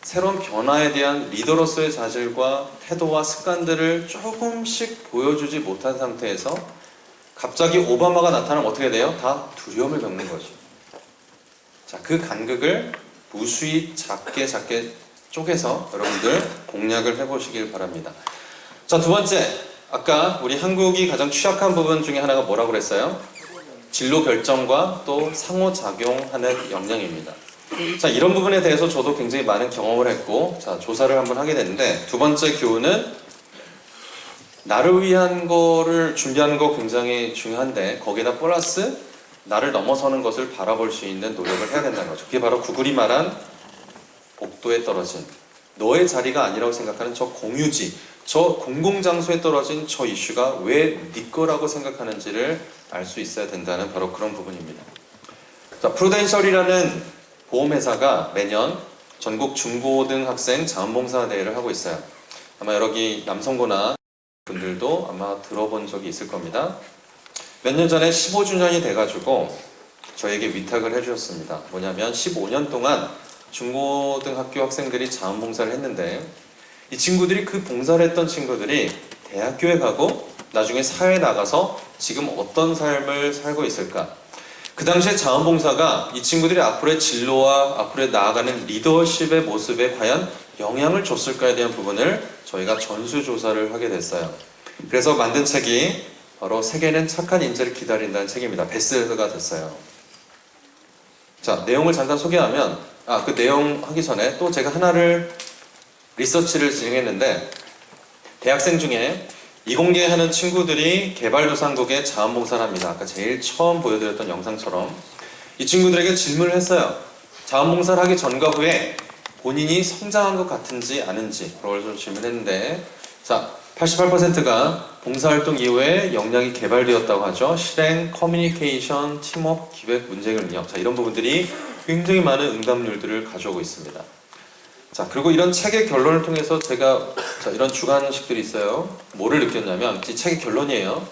새로운 변화에 대한 리더로서의 자질과 태도와 습관들을 조금씩 보여주지 못한 상태에서 갑자기 오바마가 나타나면 어떻게 돼요? 다 두려움을 겪는 거죠. 자, 그 간극을 무수히 작게 쪼개서 여러분들 공략을 해보시길 바랍니다. 자, 두 번째, 아까 우리 한국이 가장 취약한 부분 중에 하나가 뭐라고 그랬어요? 진로 결정과 또 상호작용하는 역량입니다. 자, 이런 부분에 대해서 저도 굉장히 많은 경험을 했고, 자, 조사를 한번 하게 됐는데, 두 번째 교훈은 나를 위한 거를 준비하는 거 굉장히 중요한데 거기에다 플러스 나를 넘어서는 것을 바라볼 수 있는 노력을 해야 된다는 거죠. 그게 바로 구글이 말한 복도에 떨어진 너의 자리가 아니라고 생각하는 저 공유지, 저 공공장소에 떨어진 저 이슈가 왜 네 거라고 생각하는지를 알 수 있어야 된다는 바로 그런 부분입니다. 자, 프루덴셜이라는 보험회사가 매년 전국 중고등학생 자원봉사 대회를 하고 있어요. 아마 여기 남성고나 분들도 아마 들어본 적이 있을 겁니다. 몇 년 전에 15주년이 돼가지고 저에게 위탁을 해주셨습니다. 뭐냐면 15년 동안 중고등학교 학생들이 자원봉사를 했는데 이 친구들이 그 봉사를 했던 친구들이 대학교에 가고 나중에 사회에 나가서 지금 어떤 삶을 살고 있을까? 그 당시에 자원봉사가 이 친구들이 앞으로의 진로와 앞으로 나아가는 리더십의 모습에 과연 영향을 줬을까에 대한 부분을 저희가 전수조사를 하게 됐어요. 그래서 만든 책이 바로 세계는 착한 인재를 기다린다는 책입니다. 베스트셀러가 됐어요. 자, 내용을 잠깐 소개하면 그 내용 하기 전에 또 제가 하나를 리서치를 진행했는데 대학생 중에 이공계하는 친구들이 개발도상국에 자원봉사를 합니다. 아까 제일 처음 보여드렸던 영상처럼 이 친구들에게 질문을 했어요. 자원봉사를 하기 전과 후에 본인이 성장한 것 같은지 아닌지 그걸 좀 질문했는데 자, 88%가 봉사활동 이후에 역량이 개발되었다고 하죠. 실행, 커뮤니케이션, 팀워크, 기획, 문제해결 능력 자, 이런 부분들이 굉장히 많은 응답률들을 가져오고 있습니다. 자, 그리고 이런 책의 결론을 통해서 제가 이런 주관식들이 있어요. 뭐를 느꼈냐면 이 책의 결론이에요.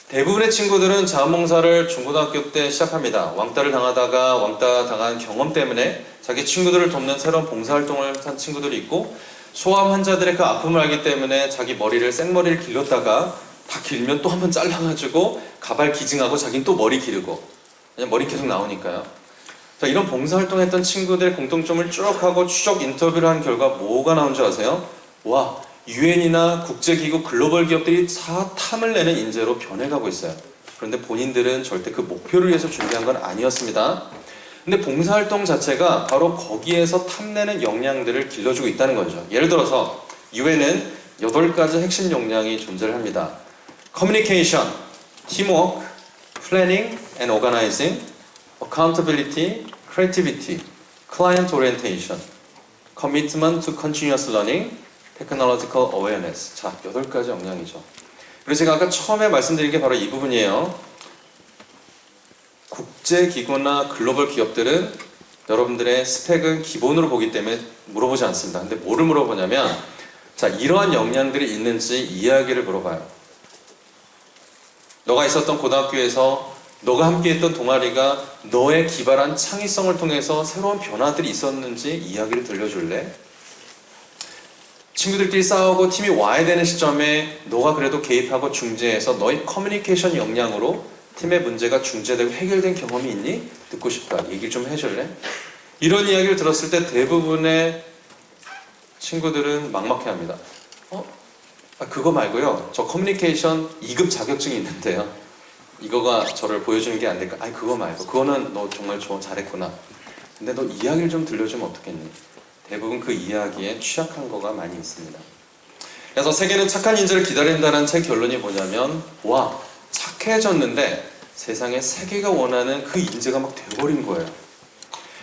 대부분의 친구들은 자원봉사를 중고등학교 때 시작합니다. 왕따를 당하다가 왕따 당한 경험 때문에 자기 친구들을 돕는 새로운 봉사활동을 한 친구들이 있고 소아암 환자들의 그 아픔을 알기 때문에 자기 머리를 생머리를 길렀다가 다 길면 또 한 번 잘라가지고 가발 기증하고 자기는 또 머리 기르고 그냥 머리 계속 나오니까요. 자, 이런 봉사활동 했던 친구들의 공통점을 쭉 하고 추적 인터뷰를 한 결과 뭐가 나온 줄 아세요? 와, 유엔이나 국제기구 글로벌 기업들이 다 탐을 내는 인재로 변해가고 있어요. 그런데 본인들은 절대 그 목표를 위해서 준비한 건 아니었습니다. 근데 봉사활동 자체가 바로 거기에서 탐내는 역량들을 길러주고 있다는 거죠. 예를 들어서 유엔은 8가지 핵심 역량이 존재를 합니다. 커뮤니케이션, 팀워크, 플래닝 앤 오가나이징, accountability, creativity, client orientation, commitment to continuous learning, technological awareness. 자, 8가지 역량이죠. 그리고 제가 아까 처음에 말씀드린 게 바로 이 부분이에요. 국제기구나 글로벌 기업들은 여러분들의 스펙은 기본으로 보기 때문에 물어보지 않습니다. 근데 뭐를 물어보냐면 자, 이러한 역량들이 있는지 이야기를 물어봐요. 너가 있었던 고등학교에서 너가 함께했던 동아리가 너의 기발한 창의성을 통해서 새로운 변화들이 있었는지 이야기를 들려줄래? 친구들끼리 싸우고 팀이 와야 되는 시점에 너가 그래도 개입하고 중재해서 너의 커뮤니케이션 역량으로 팀의 문제가 중재되고 해결된 경험이 있니? 듣고 싶다. 얘기를 좀 해줄래? 이런 이야기를 들었을 때 대부분의 친구들은 막막해합니다. 그거 말고요. 저 커뮤니케이션 2급 자격증이 있는데요. 이거가 저를 보여주는 게 안 될까? 아니 그거 말고 그거는 너 정말 잘했구나. 근데 너 이야기를 좀 들려주면 어떻겠니? 대부분 그 이야기에 취약한 거가 많이 있습니다. 그래서 세계는 착한 인재를 기다린다는 책 결론이 뭐냐면 와, 착해졌는데 세상에 세계가 원하는 그 인재가 막 돼버린 거예요.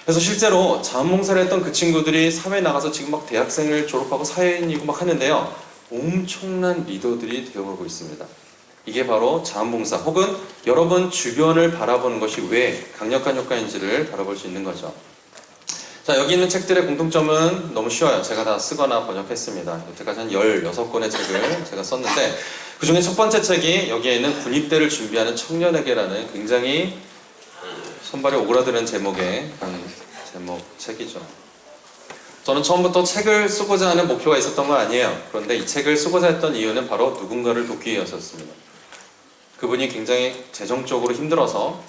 그래서 실제로 자원봉사를 했던 그 친구들이 사회에 나가서 지금 막 대학생을 졸업하고 사회인이고 막 하는데요. 엄청난 리더들이 되어가고 있습니다. 이게 바로 자원봉사 혹은 여러분 주변을 바라보는 것이 왜 강력한 효과인지를 바라볼 수 있는 거죠. 자, 여기 있는 책들의 공통점은 너무 쉬워요. 제가 다 쓰거나 번역했습니다. 여태까지 한 16권의 책을 제가 썼는데 그 중에 첫 번째 책이 여기에 있는 군입대를 준비하는 청년에게라는 굉장히 손발이 오그라드는 제목의 책이죠. 저는 처음부터 책을 쓰고자 하는 목표가 있었던 건 아니에요. 그런데 이 책을 쓰고자 했던 이유는 바로 누군가를 돕기 위해서였습니다. 그분이 굉장히 재정적으로 힘들어서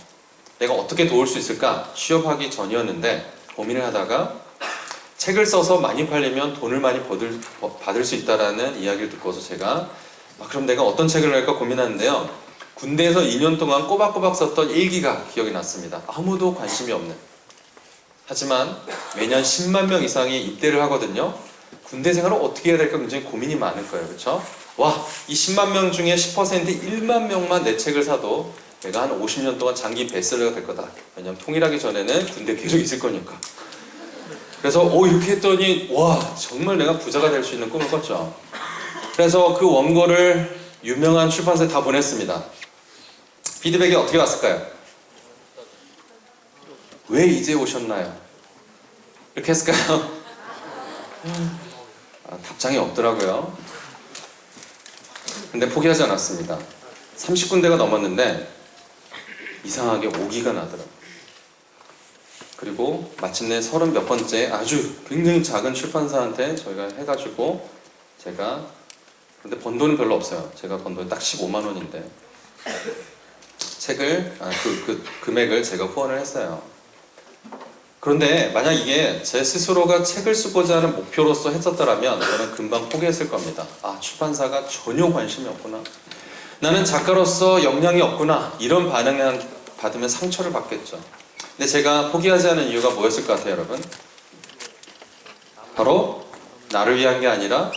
내가 어떻게 도울 수 있을까 취업하기 전이었는데 고민을 하다가 책을 써서 많이 팔리면 돈을 많이 받을 수 있다는 이야기를 듣고서 제가 그럼 내가 어떤 책을 낼까 고민하는데요. 군대에서 2년 동안 꼬박꼬박 썼던 일기가 기억이 났습니다. 아무도 관심이 없는. 하지만 매년 10만 명 이상이 입대를 하거든요. 군대 생활을 어떻게 해야 될까 굉장히 고민이 많을 거예요. 그렇죠? 와, 이 10만 명 중에 10% 1만 명만 내 책을 사도 내가 한 50년 동안 장기 베스트셀러가 될 거다. 왜냐면 통일하기 전에는 군대 계속 있을 거니까. 그래서 이렇게 했더니 와, 정말 내가 부자가 될 수 있는 꿈을 꿨죠. 그래서 그 원고를 유명한 출판사에 다 보냈습니다. 피드백이 어떻게 왔을까요? 왜 이제 오셨나요? 이렇게 했을까요? 답장이 없더라고요. 근데 포기하지 않았습니다. 30군데가 넘었는데 이상하게 오기가 나더라고요. 그리고 마침내 30 몇 번째 아주 굉장히 작은 출판사한테 저희가 해가지고 근데 번 돈은 별로 없어요. 제가 번 돈이 딱 15만 원인데 책을 그 금액을 제가 후원을 했어요. 그런데 만약 이게 제 스스로가 책을 쓰고자 하는 목표로서 했었더라면 저는 금방 포기했을 겁니다. 출판사가 전혀 관심이 없구나. 나는 작가로서 역량이 없구나. 이런 반응을 받으면 상처를 받겠죠. 근데 제가 포기하지 않은 이유가 뭐였을 것 같아요, 여러분? 바로 나를 위한 게 아니라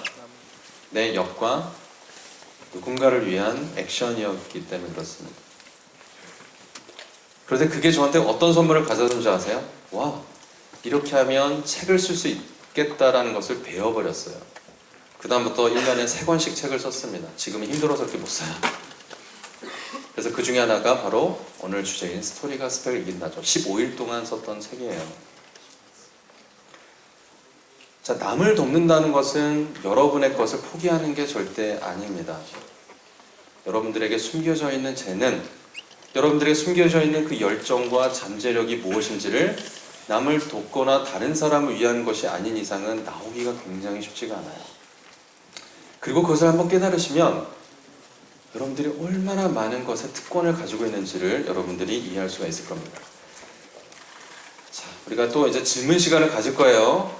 내 역과 누군가를 위한 액션이었기 때문에 그렇습니다. 그런데 그게 저한테 어떤 선물을 가져다준 줄 아세요? 와, 이렇게 하면 책을 쓸 수 있겠다라는 것을 배워버렸어요. 그 다음부터 1년에 3권씩 책을 썼습니다. 지금은 힘들어서 그렇게 못 써요. 그래서 그 중에 하나가 바로 오늘 주제인 스토리가 스펙을 이긴다죠. 15일 동안 썼던 책이에요. 자, 남을 돕는다는 것은 여러분의 것을 포기하는 게 절대 아닙니다. 여러분들에게 숨겨져 있는 재능, 여러분들에게 숨겨져 있는 그 열정과 잠재력이 무엇인지를 남을 돕거나 다른 사람을 위한 것이 아닌 이상은 나오기가 굉장히 쉽지가 않아요. 그리고 그것을 한번 깨달으시면 여러분들이 얼마나 많은 것에 특권을 가지고 있는지를 여러분들이 이해할 수가 있을 겁니다. 자, 우리가 또 이제 질문 시간을 가질 거예요.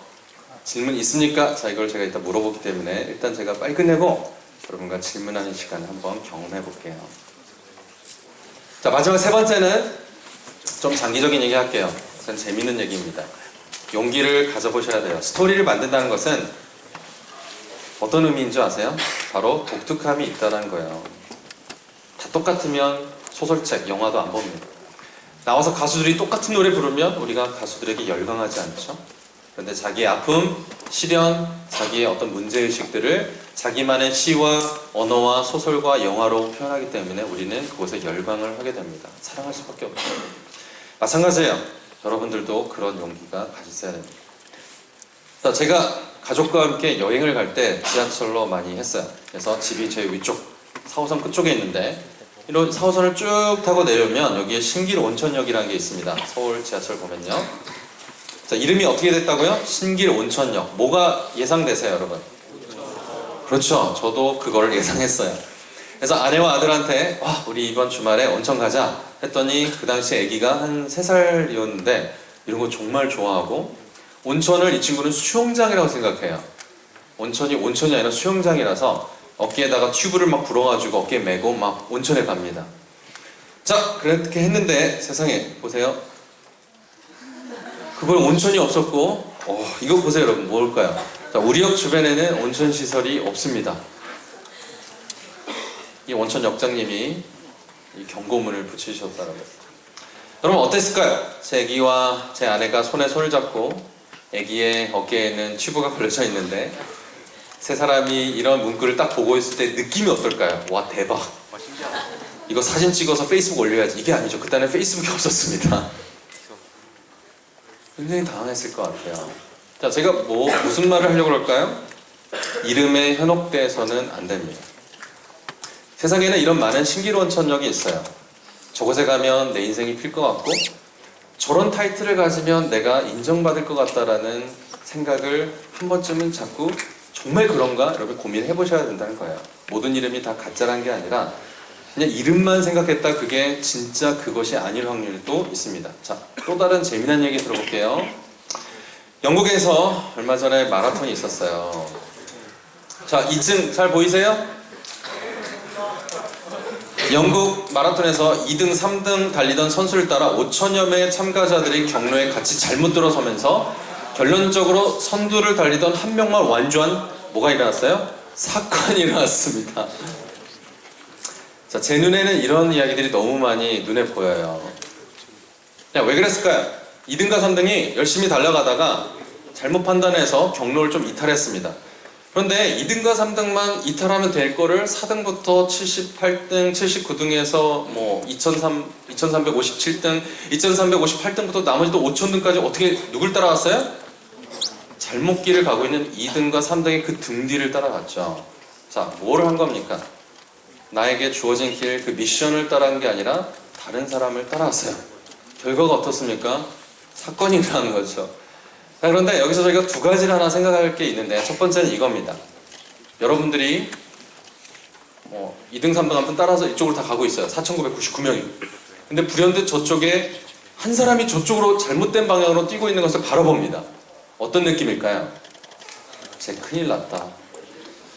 질문 있습니까? 자, 이걸 제가 이따 물어보기 때문에 일단 제가 빨리 끝내고 여러분과 질문하는 시간을 한번 경험해 볼게요. 자, 마지막 세 번째는 좀 장기적인 얘기 할게요. 전 재밌는 얘기입니다. 용기를 가져보셔야 돼요. 스토리를 만든다는 것은 어떤 의미인 줄 아세요? 바로 독특함이 있다는 거예요. 다 똑같으면 소설책, 영화도 안 봅니다. 나와서 가수들이 똑같은 노래 부르면 우리가 가수들에게 열광하지 않죠? 그런데 자기의 아픔, 시련, 자기의 어떤 문제의식들을 자기만의 시와 언어와 소설과 영화로 표현하기 때문에 우리는 그곳에 열광을 하게 됩니다. 사랑할 수밖에 없죠. 마찬가지예요. 여러분들도 그런 용기가 가지셔야 됩니다. 자, 제가 가족과 함께 여행을 갈 때 지하철로 많이 했어요. 그래서 집이 제 위쪽 4호선 끝쪽에 있는데 이런 4호선을 쭉 타고 내려오면 여기에 신길 온천역이라는 게 있습니다. 서울 지하철 보면요. 자, 이름이 어떻게 됐다고요? 신길 온천역. 뭐가 예상되세요, 여러분? 그렇죠. 저도 그걸 예상했어요. 그래서 아내와 아들한테 우리 이번 주말에 온천 가자 했더니 그 당시 아기가 한 3살이었는데 이런 거 정말 좋아하고 온천을 이 친구는 수영장이라고 생각해요. 온천이 아니라 수영장이라서 어깨에다가 튜브를 막 불어가지고 어깨에 메고 막 온천에 갑니다. 자, 그렇게 했는데 세상에 보세요. 그번 온천이 없었고 이거 보세요, 여러분. 뭘까요? 자, 우리역 주변에는 온천 시설이 없습니다. 이 온천 역장님이 이 경고문을 붙이셨다는 거예요. 여러분 어땠을까요? 제 아기와 제 아내가 손에 손을 잡고 아기의 어깨에는 튜브가 걸려져 있는데 세 사람이 이런 문구를 딱 보고 있을 때 느낌이 어떨까요? 와, 대박. 이거 사진 찍어서 페이스북 올려야지. 이게 아니죠. 그때는 페이스북이 없었습니다. 굉장히 당황했을 것 같아요. 자, 제가 무슨 말을 하려고 그럴까요? 이름에 현혹돼서는 안 됩니다. 세상에는 이런 많은 신길온천역이 있어요. 저곳에 가면 내 인생이 필 것 같고 저런 타이틀을 가지면 내가 인정받을 것 같다라는 생각을 한 번쯤은 자꾸 정말 그런가? 여러분 고민해 보셔야 된다는 거예요. 모든 이름이 다 가짜란 게 아니라 그냥 이름만 생각했다 그게 진짜 그것이 아닐 확률도 있습니다. 자, 또 다른 재미난 얘기 들어볼게요. 영국에서 얼마 전에 마라톤이 있었어요. 자, 2층 잘 보이세요? 영국 마라톤에서 2등, 3등 달리던 선수를 따라 5천여 명의 참가자들이 경로에 같이 잘못 들어서면서 결론적으로 선두를 달리던 한 명만 완주한 뭐가 일어났어요? 사건이 일어났습니다. 자, 제 눈에는 이런 이야기들이 너무 많이 눈에 보여요. 야, 왜 그랬을까요? 2등과 3등이 열심히 달려가다가 잘못 판단해서 경로를 좀 이탈했습니다. 그런데 2등과 3등만 이탈하면 될 거를 4등부터 78등, 79등에서 뭐 2357등, 2358등부터 나머지 또 5000등까지 어떻게 누굴 따라갔어요? 잘못 길을 가고 있는 2등과 3등의 그 등 뒤를 따라갔죠. 자, 뭐를 한 겁니까? 나에게 주어진 길, 그 미션을 따라간 게 아니라 다른 사람을 따라왔어요. 결과가 어떻습니까? 사건이 일어나는 거죠. 자, 그런데 여기서 저희가 두 가지를 하나 생각할 게 있는데, 첫 번째는 이겁니다. 여러분들이 2등, 3등 한번 따라서 이쪽으로 다 가고 있어요. 4,999명이. 근데 불현듯 저쪽에 한 사람이 저쪽으로 잘못된 방향으로 뛰고 있는 것을 바라봅니다. 어떤 느낌일까요? 쟤 큰일 났다.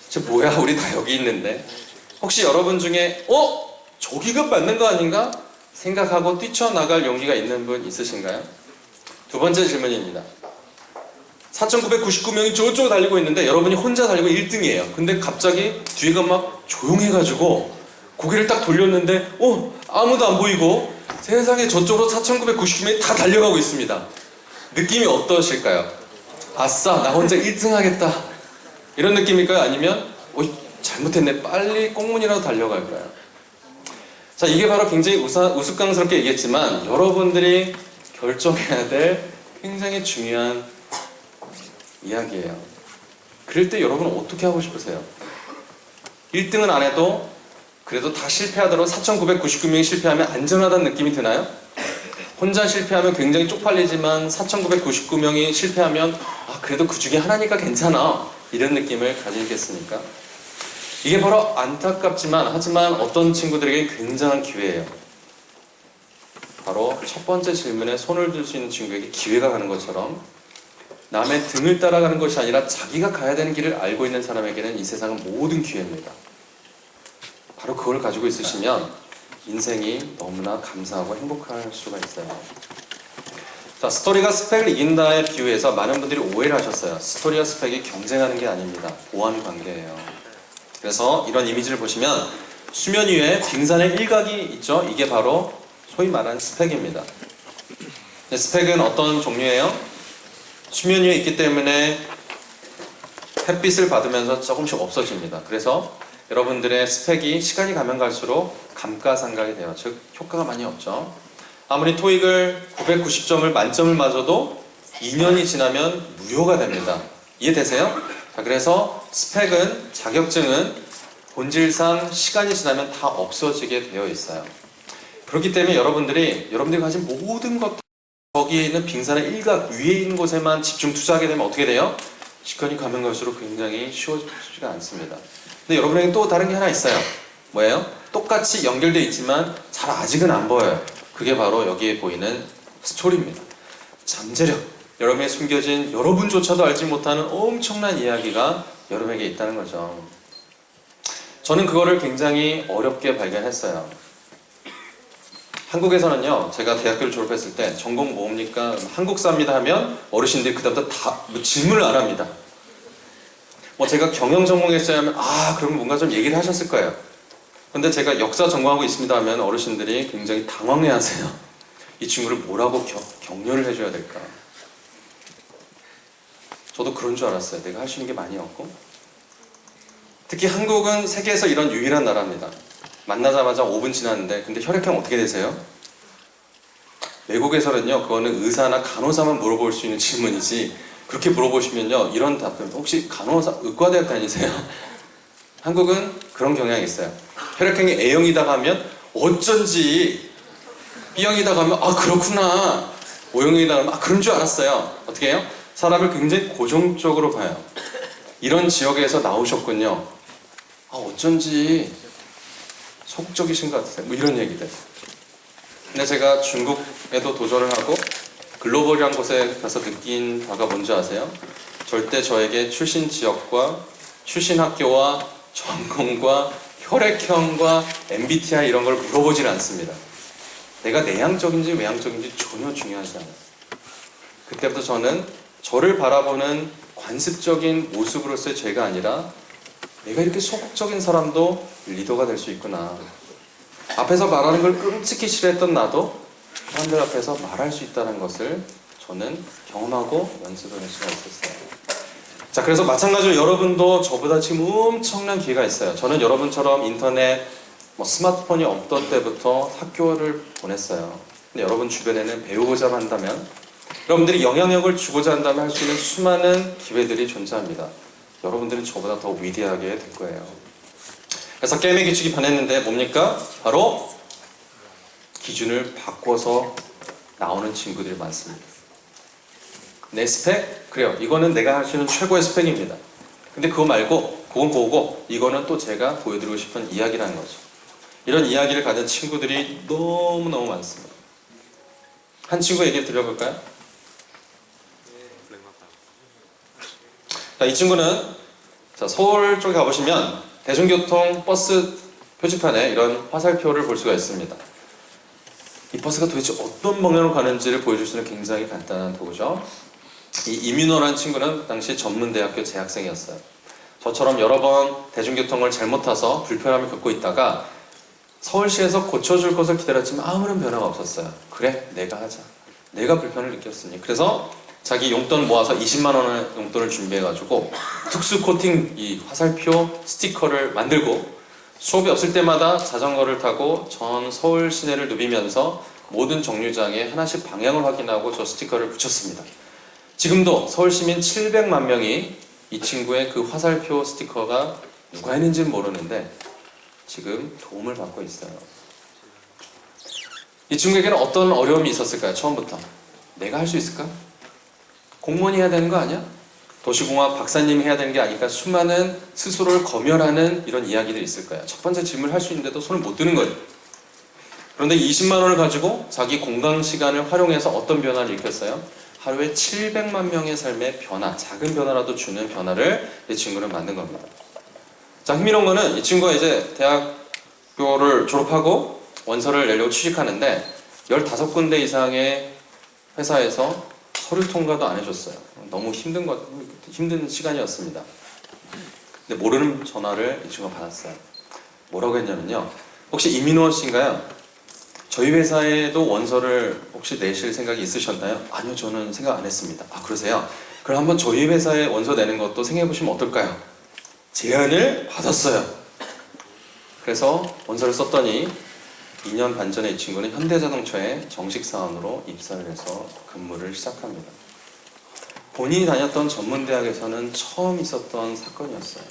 쟤 뭐야, 우리 다 여기 있는데. 혹시 여러분 중에 저기가 맞는 거 아닌가? 생각하고 뛰쳐나갈 용기가 있는 분 있으신가요? 두 번째 질문입니다. 4,999명이 저쪽으로 달리고 있는데 여러분이 혼자 달리고 1등이에요. 근데 갑자기 뒤가 막 조용해가지고 고개를 딱 돌렸는데 아무도 안 보이고 세상에 저쪽으로 4,999명이 다 달려가고 있습니다. 느낌이 어떠실까요? 아싸, 나 혼자 1등 하겠다. 이런 느낌일까요? 아니면 잘못했네, 빨리 꽁문이라도 달려갈까요? 자, 이게 바로 굉장히 우스꽝스럽게 얘기했지만 여러분들이 결정해야 될 굉장히 중요한 이야기예요. 그럴 때 여러분은 어떻게 하고 싶으세요? 1등은 안 해도 그래도 다 실패하더라도 4,999명이 실패하면 안전하다는 느낌이 드나요? 혼자 실패하면 굉장히 쪽팔리지만 4,999명이 실패하면 그래도 그 중에 하나니까 괜찮아, 이런 느낌을 가지겠습니까? 이게 바로 안타깝지만 하지만 어떤 친구들에게 굉장한 기회예요. 바로 첫 번째 질문에 손을 들 수 있는 친구에게 기회가 가는 것처럼 남의 등을 따라가는 것이 아니라 자기가 가야 되는 길을 알고 있는 사람에게는 이 세상은 모든 기회입니다. 바로 그걸 가지고 있으시면 인생이 너무나 감사하고 행복할 수가 있어요. 자, 스토리가 스펙을 이긴다에 비유해서 많은 분들이 오해를 하셨어요. 스토리와 스펙이 경쟁하는 게 아닙니다. 보완 관계예요. 그래서 이런 이미지를 보시면 수면 위에 빙산의 일각이 있죠. 이게 바로 소위 말하는 스펙입니다. 스펙은 어떤 종류예요? 수면 위에 있기 때문에 햇빛을 받으면서 조금씩 없어집니다. 그래서 여러분들의 스펙이 시간이 가면 갈수록 감가상각이 돼요. 즉 효과가 많이 없죠. 아무리 토익을 990점을 만점을 맞아도 2년이 지나면 무효가 됩니다. 이해되세요? 자, 그래서 스펙은, 자격증은 본질상 시간이 지나면 다 없어지게 되어 있어요. 그렇기 때문에 여러분들이 가진 모든 것, 거기에 있는 빙산의 일각 위에 있는 곳에만 집중 투자하게 되면 어떻게 돼요? 시간이 가면 갈수록 굉장히 쉬워지지가 않습니다. 근데 여러분에게 또 다른 게 하나 있어요. 뭐예요? 똑같이 연결되어 있지만 잘 아직은 안 보여요. 그게 바로 여기에 보이는 스토리입니다. 잠재력. 여러분의 숨겨진, 여러분조차도 알지 못하는 엄청난 이야기가 여러분에게 있다는 거죠. 저는 그거를 굉장히 어렵게 발견했어요. 한국에서는요, 제가 대학교를 졸업했을 때 전공 뭡니까? 한국사입니다 하면 어르신들이 그다음부터 다 질문을 안 합니다. 제가 경영 전공했어야 하면 그럼 뭔가 좀 얘기를 하셨을 거예요. 근데 제가 역사 전공하고 있습니다 하면 어르신들이 굉장히 당황해 하세요. 이 친구를 뭐라고 격려를 해줘야 될까? 저도 그런 줄 알았어요. 내가 할 수 있는 게 많이 없고. 특히 한국은 세계에서 이런 유일한 나라입니다. 만나자마자 5분 지났는데 근데 혈액형 어떻게 되세요? 외국에서는요, 그거는 의사나 간호사만 물어볼 수 있는 질문이지, 그렇게 물어보시면요, 이런 답변, 혹시 간호사, 의과대학 다니세요? 한국은 그런 경향이 있어요. 혈액형이 A형이다 하면 어쩐지, B형이다 하면 그렇구나, O형이다 하면 그런 줄 알았어요. 어떻게 해요? 사람을 굉장히 고정적으로 봐요. 이런 지역에서 나오셨군요. 어쩐지 소극적이신 것 같으세요. 이런 얘기들. 근데 제가 중국에도 도전을 하고 글로벌이란 곳에 가서 느낀 바가 뭔지 아세요? 절대 저에게 출신 지역과 출신 학교와 전공과 혈액형과 MBTI 이런 걸 물어보질 않습니다. 내가 내향적인지 외향적인지 전혀 중요하지 않아요. 그때부터 저는 저를 바라보는 관습적인 모습으로서의 죄가 아니라 내가 이렇게 소극적인 사람도 리더가 될 수 있구나. 앞에서 말하는 걸 끔찍히 싫어했던 나도 사람들 앞에서 말할 수 있다는 것을 저는 경험하고 연습을 할 수가 있었어요. 자, 그래서 마찬가지로 여러분도 저보다 지금 엄청난 기회가 있어요. 저는 여러분처럼 인터넷, 스마트폰이 없던 때부터 학교를 보냈어요. 근데 여러분 주변에는 배우고자 한다면, 여러분들이 영향력을 주고자 한다면 할 수 있는 수많은 기회들이 존재합니다. 여러분들은 저보다 더 위대하게 될 거예요. 그래서 게임의 규칙이 변했는데 뭡니까? 바로 기준을 바꿔서 나오는 친구들이 많습니다. 내 스펙? 그래요. 이거는 내가 할 수 있는 최고의 스펙입니다. 근데 그거 말고 그건 그거고 이거는 또 제가 보여드리고 싶은 이야기라는 거죠. 이런 이야기를 가진 친구들이 너무너무 많습니다. 한 친구 얘기 드려볼까요? 자, 이 친구는 서울 쪽에 가보시면 대중교통 버스 표지판에 이런 화살표를 볼 수가 있습니다. 이 버스가 도대체 어떤 방향으로 가는지를 보여줄 수 있는 굉장히 간단한 도구죠. 이 이민호라는 친구는 당시 전문대학교 재학생이었어요. 저처럼 여러 번 대중교통을 잘못 타서 불편함을 겪고 있다가 서울시에서 고쳐줄 것을 기다렸지만 아무런 변화가 없었어요. 그래, 내가 하자. 내가 불편을 느꼈으니. 그래서 자기 용돈 모아서 20만 원의 용돈을 준비해가지고 특수 코팅 이 화살표 스티커를 만들고 수업이 없을 때마다 자전거를 타고 전 서울 시내를 누비면서 모든 정류장에 하나씩 방향을 확인하고 저 스티커를 붙였습니다. 지금도 서울 시민 700만 명이 이 친구의 그 화살표 스티커가 누가 했는지는 모르는데 지금 도움을 받고 있어요. 이 친구에게는 어떤 어려움이 있었을까요? 처음부터. 내가 할 수 있을까? 공무원이 해야 되는 거 아니야? 도시공학 박사님이 해야 되는 게 아니까 수많은 스스로를 검열하는 이런 이야기들이 있을 거예요. 첫 번째 질문을 할 수 있는데도 손을 못 드는 거예요. 그런데 20만 원을 가지고 자기 공강 시간을 활용해서 어떤 변화를 일으켰어요? 하루에 700만 명의 삶의 변화, 작은 변화라도 주는 변화를 이 친구는 만든 겁니다. 자, 흥미로운 거는 이 친구가 이제 대학교를 졸업하고 원서를 내려고 취직하는데 15군데 이상의 회사에서 서류 통과도 안 해줬어요. 너무 힘든 시간이었습니다. 근데 모르는 전화를 이 친구가 받았어요. 뭐라고 했냐면요. 혹시 이민호 씨인가요? 저희 회사에도 원서를 혹시 내실 생각이 있으셨나요? 아니요, 저는 생각 안 했습니다. 아, 그러세요? 그럼 한번 저희 회사에 원서 내는 것도 생각해보시면 어떨까요? 제안을 받았어요. 그래서 원서를 썼더니 2년 반 전에 이 친구는 현대자동차에 정식 사원으로 입사를 해서 근무를 시작합니다. 본인이 다녔던 전문대학에서는 처음 있었던 사건이었어요.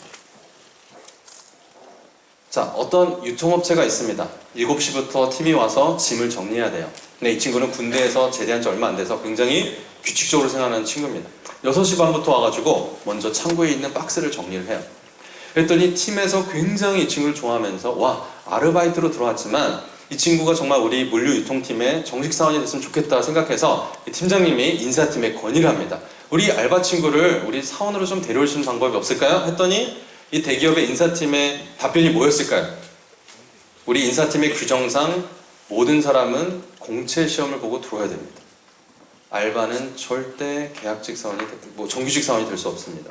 자, 어떤 유통업체가 있습니다. 7시부터 팀이 와서 짐을 정리해야 돼요. 근데 이 친구는 군대에서 제대한 지 얼마 안 돼서 굉장히 규칙적으로 생각하는 친구입니다. 6시 반부터 와가지고 먼저 창고에 있는 박스를 정리를 해요. 그랬더니 팀에서 굉장히 이 친구를 좋아하면서 와, 아르바이트로 들어왔지만 이 친구가 정말 우리 물류유통팀의 정식 사원이 됐으면 좋겠다 생각해서 팀장님이 인사팀에 건의를 합니다. 우리 알바 친구를 우리 사원으로 좀 데려올 수 있는 방법이 없을까요? 했더니 이 대기업의 인사팀의 답변이 뭐였을까요? 우리 인사팀의 규정상 모든 사람은 공채 시험을 보고 들어와야 됩니다. 알바는 절대 계약직 사원이, 정규직 사원이 될 수 없습니다.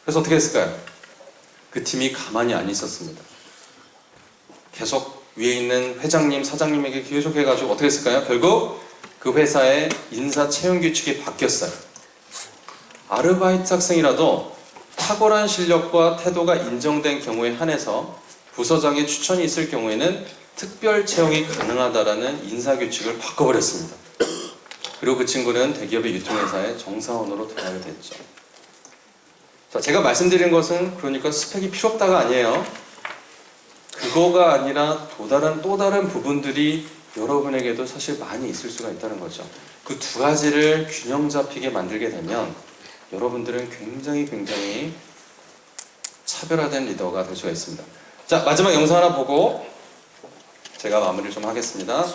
그래서 어떻게 했을까요? 그 팀이 가만히 안 있었습니다. 계속 위에 있는 회장님, 사장님에게 계속 해가지고 어떻게 했을까요? 결국 그 회사의 인사 채용 규칙이 바뀌었어요. 아르바이트 학생이라도 탁월한 실력과 태도가 인정된 경우에 한해서 부서장의 추천이 있을 경우에는 특별 채용이 가능하다라는 인사 규칙을 바꿔버렸습니다. 그리고 그 친구는 대기업의 유통회사의 정사원으로 들어가게 됐죠. 자, 제가 말씀드리는 것은 그러니까 스펙이 필요 없다가 아니에요. 그거가 아니라 또 다른 부분들이 여러분에게도 사실 많이 있을 수가 있다는 거죠. 그 두 가지를 균형 잡히게 만들게 되면 여러분들은 굉장히 차별화된 리더가 될 수가 있습니다. 자, 마지막 영상 하나 보고 제가 마무리를 좀 하겠습니다.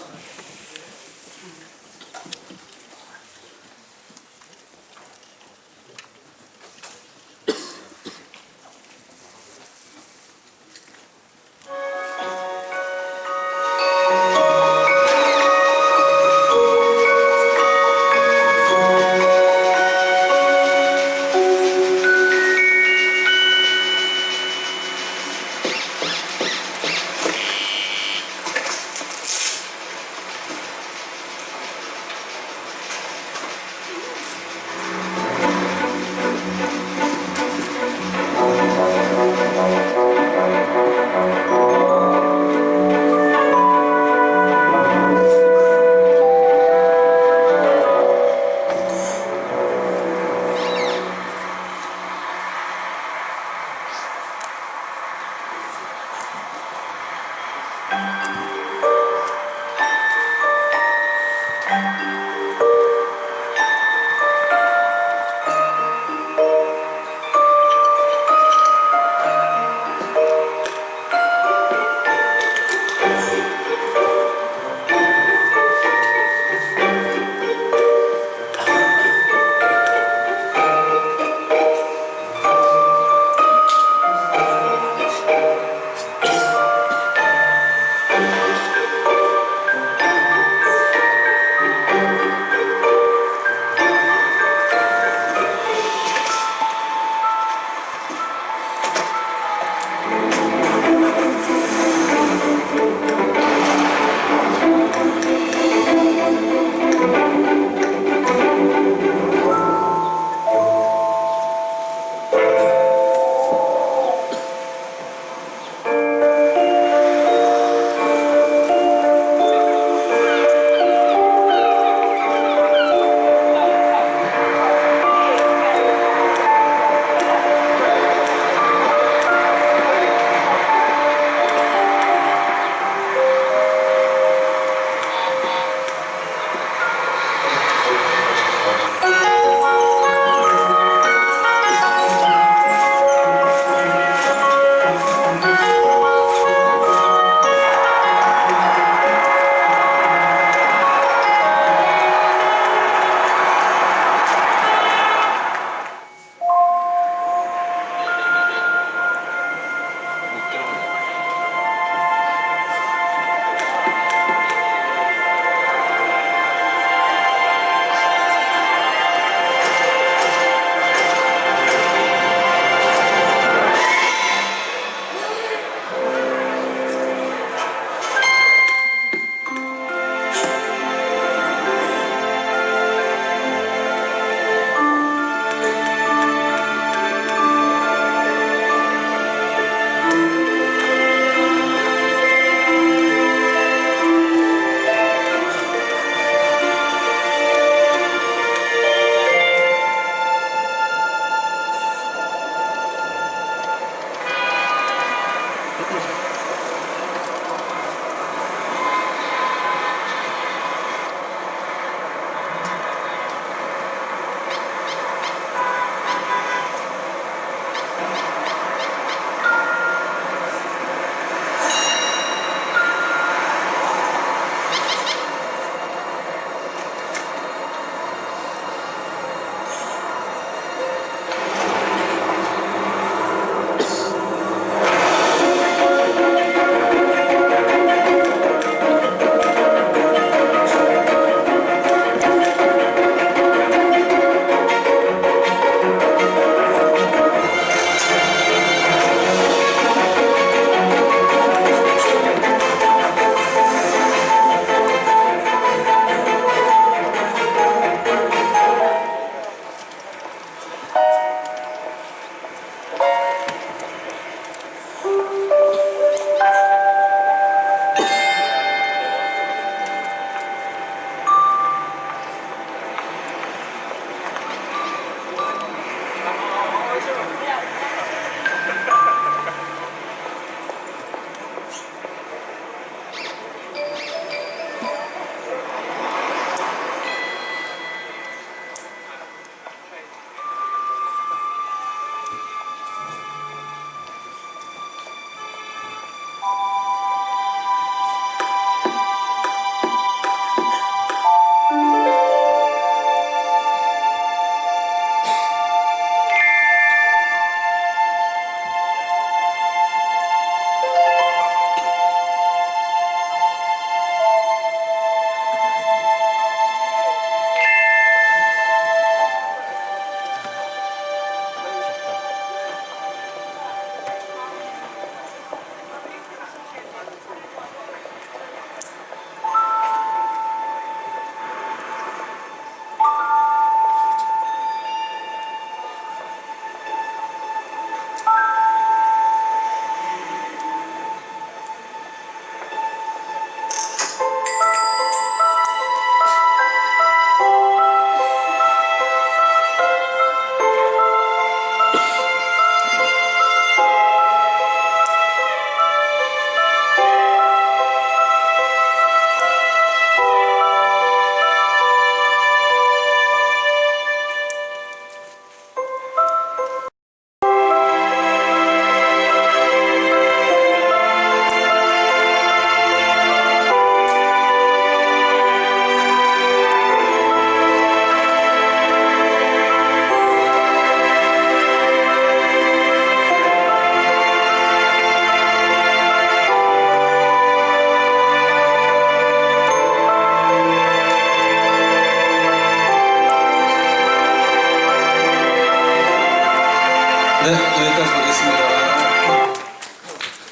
네, 여기까지 보겠습니다.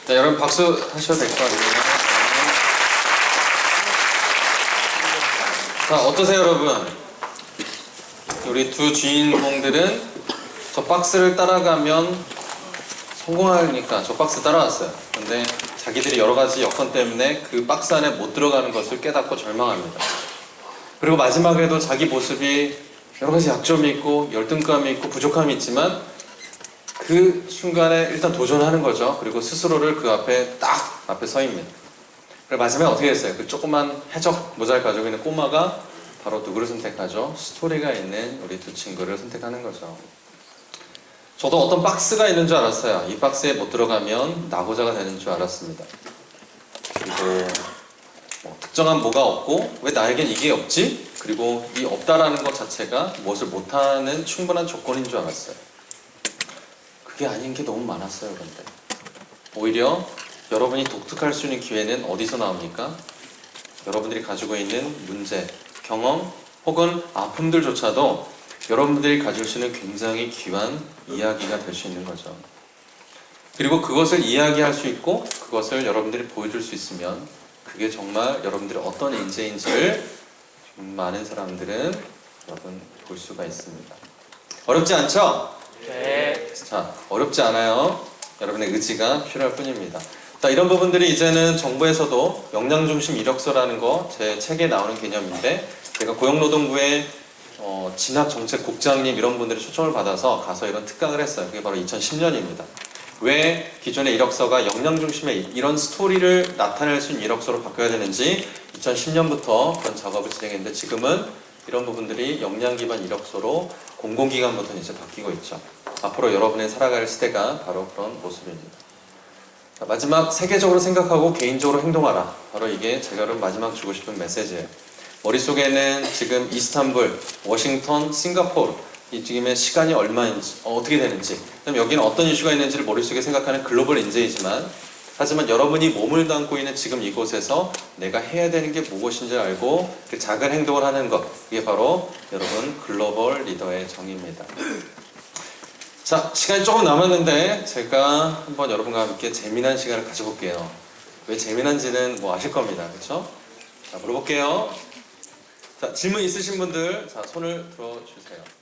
네, 여러분 박수 하셔도 될 것 같아요. 자, 어떠세요, 여러분? 우리 두 주인공들은 저 박스를 따라가면 성공하니까 저 박스 따라왔어요. 근데 자기들이 여러 가지 여건 때문에 그 박스 안에 못 들어가는 것을 깨닫고 절망합니다. 그리고 마지막에도 자기 모습이 여러 가지 약점이 있고 열등감이 있고 부족함이 있지만 그 순간에 일단 도전하는 거죠. 그리고 스스로를 그 앞에 딱 앞에 서 있습니다. 그리고 마지막에 어떻게 했어요? 그 조그만 해적 모자를 가지고 있는 꼬마가 바로 누구를 선택하죠? 스토리가 있는 우리 두 친구를 선택하는 거죠. 저도 어떤 박스가 있는 줄 알았어요. 이 박스에 못 들어가면 낙오자가 되는 줄 알았습니다. 그리고 뭐 특정한 뭐가 없고 왜 나에겐 이게 없지? 그리고 이 없다라는 것 자체가 무엇을 못하는 충분한 조건인 줄 알았어요. 그게 아닌 게 너무 많았어요. 근데 오히려 여러분이 독특할 수 있는 기회는 어디서 나옵니까? 여러분들이 가지고 있는 문제, 경험 혹은 아픔들조차도 여러분들이 가질 수 있는 굉장히 귀한 이야기가 될 수 있는 거죠. 그리고 그것을 이야기할 수 있고 그것을 여러분들이 보여줄 수 있으면 그게 정말 여러분들이 어떤 인재인지를 많은 사람들은 여러분 볼 수가 있습니다. 어렵지 않죠? 네. 자, 어렵지 않아요. 여러분의 의지가 필요할 뿐입니다. 자, 이런 부분들이 이제는 정부에서도 역량중심 이력서라는 거 제 책에 나오는 개념인데 제가 고용노동부의 진학정책국장님 이런 분들이 초청을 받아서 가서 이런 특강을 했어요. 그게 바로 2010년입니다. 왜 기존의 이력서가 역량중심의 이런 스토리를 나타낼 수 있는 이력서로 바뀌어야 되는지 2010년부터 그런 작업을 진행했는데 지금은 이런 부분들이 역량 기반 이력서로 공공기관부터는 이제 바뀌고 있죠. 앞으로 여러분의 살아갈 시대가 바로 그런 모습입니다. 자, 마지막 세계적으로 생각하고 개인적으로 행동하라. 바로 이게 제가 여러분 마지막 주고 싶은 메시지예요. 머릿속에는 지금 이스탄불, 워싱턴, 싱가포르 이 지금의 시간이 얼마인지 어떻게 되는지 그다음에 여기는 어떤 이슈가 있는지를 머릿속에 생각하는 글로벌 인재이지만 하지만 여러분이 몸을 담고 있는 지금 이곳에서 내가 해야 되는 게 무엇인지 알고 그 작은 행동을 하는 것 이게 바로 여러분 글로벌 리더의 정의입니다. 자, 시간이 조금 남았는데 제가 한번 여러분과 함께 재미난 시간을 가져볼게요. 왜 재미난지는 뭐 아실 겁니다. 그렇죠? 자, 물어볼게요. 자, 질문 있으신 분들 자, 손을 들어주세요.